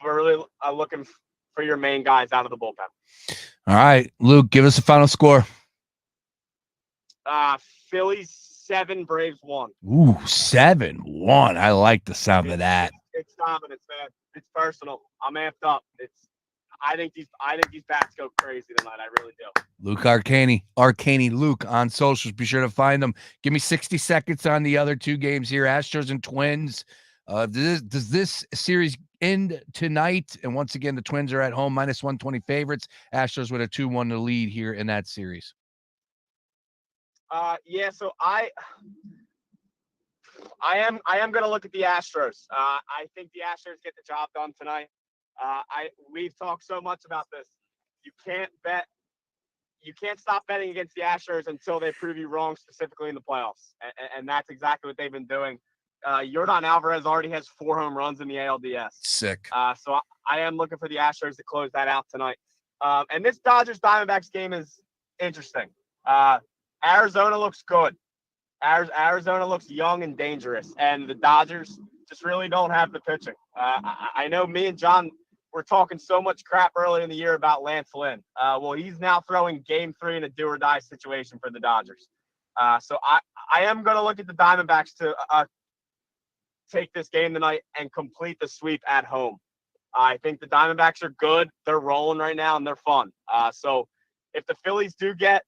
We're really looking for your main guys out of the bullpen. All right, Luke, give us a final score. Phillies 7, Braves 1. Ooh, 7-1. I like the sound of that. It's dominance, man. It's personal. I'm amped up. I think these bats go crazy tonight. I really do. Luke Arcani Luke on socials. Be sure to find them. Give me 60 seconds on the other 2 games here, Astros and Twins. Does this series end tonight? And once again, the Twins are at home, -120 favorites. Astros with a 2-1 lead here in that series. Yeah. So I am going to look at the Astros. I think the Astros get the job done tonight. We've talked so much about this. You can't stop betting against the Astros until they prove you wrong, specifically in the playoffs. And that's exactly what they've been doing. Yordan Alvarez already has 4 home runs in the ALDS. Sick. So I am looking for the Astros to close that out tonight. And this Dodgers-Diamondbacks game is interesting. Arizona looks good. Arizona looks young and dangerous, and the Dodgers just really don't have the pitching. I know me and John were talking so much crap earlier in the year about Lance Lynn. Well, he's now throwing Game 3 in a do-or-die situation for the Dodgers. So I am going to look at the Diamondbacks to take this game tonight and complete the sweep at home. I think the Diamondbacks are good. They're rolling right now, and they're fun. So if the Phillies do get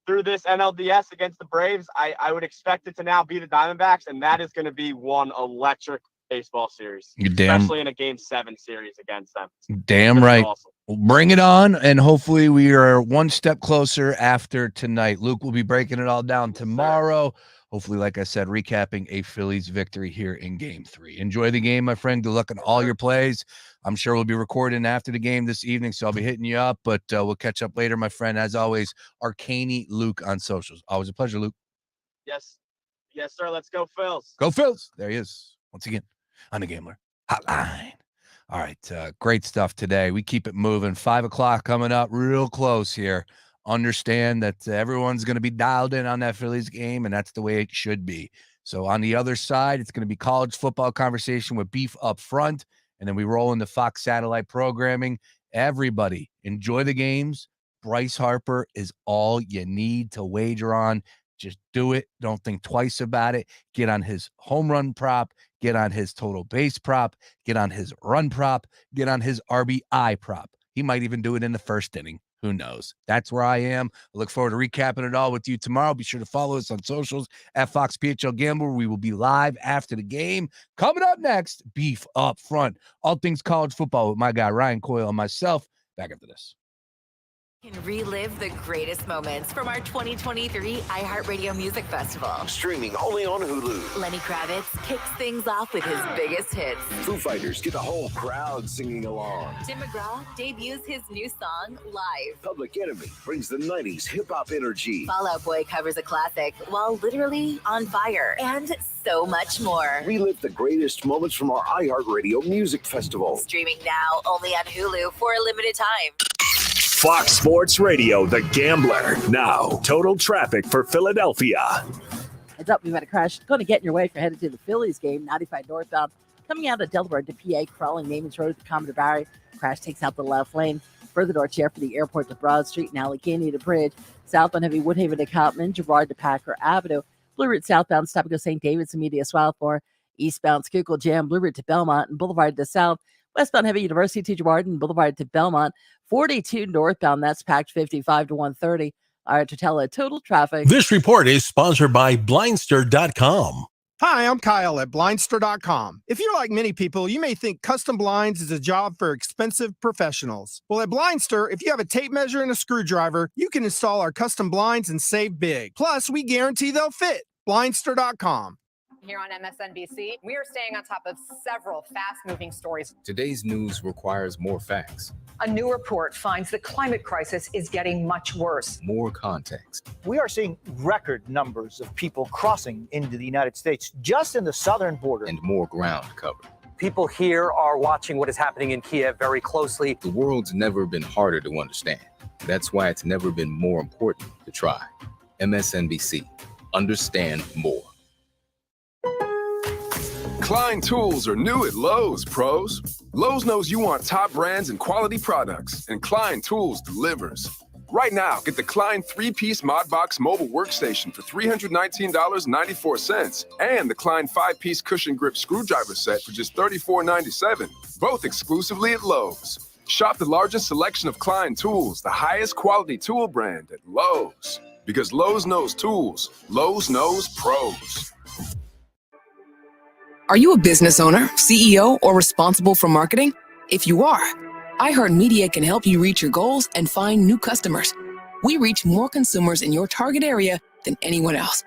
through this NLDS against the Braves, I would expect it to now be the Diamondbacks, and that is going to be one electric baseball series, especially in a Game 7 series against them. Damn right. Awesome. Bring it on, and hopefully we are one step closer after tonight. Luke will be breaking it all down tomorrow. Hopefully, like I said, recapping a Phillies victory here in Game 3. Enjoy the game, my friend. Good luck on all your plays. I'm sure we'll be recording after the game this evening, so I'll be hitting you up, but we'll catch up later, my friend. As always, Arcaney Luke on socials. Always a pleasure, Luke. Yes, sir. Let's go, Phils. Go, Phils. There he is, once again, on the Gambler Hotline. All right, great stuff today. We keep it moving. 5 o'clock coming up real close here. Understand that everyone's going to be dialed in on that Phillies game, and that's the way it should be. So on the other side, it's going to be college football conversation with Beef up front, and then we roll into Fox satellite programming. Everybody, enjoy the games. Bryce Harper is all you need to wager on. Just do it. Don't think twice about it. Get on his home run prop. Get on his total base prop. Get on his run prop. Get on his RBI prop. He might even do it in the first inning. Who knows? That's where I am. I look forward to recapping it all with you tomorrow. Be sure to follow us on socials at Fox PHL Gambler. We will be live after the game. Coming up next, Beef Up Front. All things college football with my guy, Ryan Coyle, and myself. Back after this. Can relive the greatest moments from our 2023 iHeartRadio Music Festival. Streaming only on Hulu. Lenny Kravitz kicks things off with his biggest hits. Foo Fighters get the whole crowd singing along. Tim McGraw debuts his new song live. Public Enemy brings the 90s hip-hop energy. Fall Out Boy covers a classic while literally on fire. And so much more. Relive the greatest moments from our iHeartRadio Music Festival. Streaming now only on Hulu for a limited time. Fox Sports Radio, The Gambler. Now, total traffic for Philadelphia. Heads up, we've had a crash. Going to get in your way if you're headed to the Phillies game. 95 northbound. Coming out of Delaware to PA, crawling Naaman's Road to Commodore Barry. Crash takes out the left lane. Further north here for the airport to Broad Street and Allegheny to Bridge. Southbound heavy Woodhaven to Cotman, Girard to Packer Avenue. Blue Route southbound, stop and go St. David's and Media Swarthmore. Eastbound Schuylkill Jam, Blue Route to Belmont and Boulevard to South. Westbound heavy University to Girard and Boulevard to Belmont. 42 northbound, that's packed 55 to 130. All right, to tell total traffic. This report is sponsored by Blindster.com. Hi, I'm Kyle at Blindster.com. If you're like many people, you may think custom blinds is a job for expensive professionals. Well, at Blindster, if you have a tape measure and a screwdriver, you can install our custom blinds and save big. Plus, we guarantee they'll fit. Blindster.com. Here on MSNBC, we are staying on top of several fast-moving stories. Today's news requires more facts. A new report finds the climate crisis is getting much worse. More context. We are seeing record numbers of people crossing into the United States just in the southern border. And more ground covered. People here are watching what is happening in Kiev very closely. The world's never been harder to understand. That's why it's never been more important to try. MSNBC. Understand more. Klein tools are new at Lowe's, pros. Lowe's knows you want top brands and quality products, and Klein Tools delivers. Right now, get the Klein 3-piece Mod Box mobile workstation for $319.94 and the Klein 5-piece cushion grip screwdriver set for just $34.97, both exclusively at Lowe's. Shop the largest selection of Klein tools, the highest quality tool brand at Lowe's. Because Lowe's knows tools, Lowe's knows pros. Are you a business owner, CEO, or responsible for marketing? If you are, iHeartMedia can help you reach your goals and find new customers. We reach more consumers in your target area than anyone else.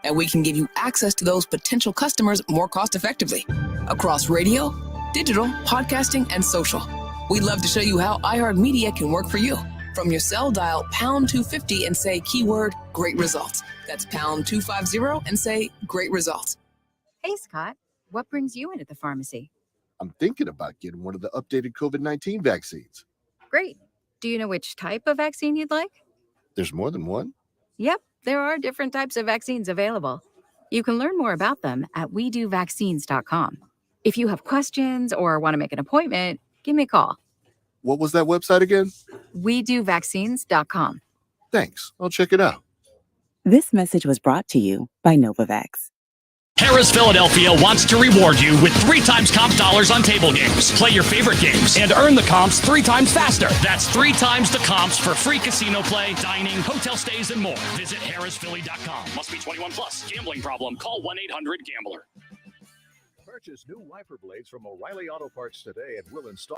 And we can give you access to those potential customers more cost-effectively across radio, digital, podcasting, and social. We'd love to show you how iHeartMedia can work for you. From your cell, dial pound 250 and say keyword great results. That's pound 250 and say great results. Hey, Scott. What brings you into the pharmacy? I'm thinking about getting one of the updated COVID-19 vaccines. Great. Do you know which type of vaccine you'd like? There's more than one? Yep, there are different types of vaccines available. You can learn more about them at WeDoVaccines.com. If you have questions or want to make an appointment, give me a call. What was that website again? WeDoVaccines.com. Thanks. I'll check it out. This message was brought to you by Novavax. Harris Philadelphia wants to reward you with 3 times comp dollars on table games. Play your favorite games and earn the comps 3 times faster. That's 3 times the comps for free casino play, dining, hotel stays, and more. Visit harrisphilly.com. Must be 21 plus. Gambling problem? Call 1-800-GAMBLER. Purchase new wiper blades from O'Reilly Auto Parts today and we'll install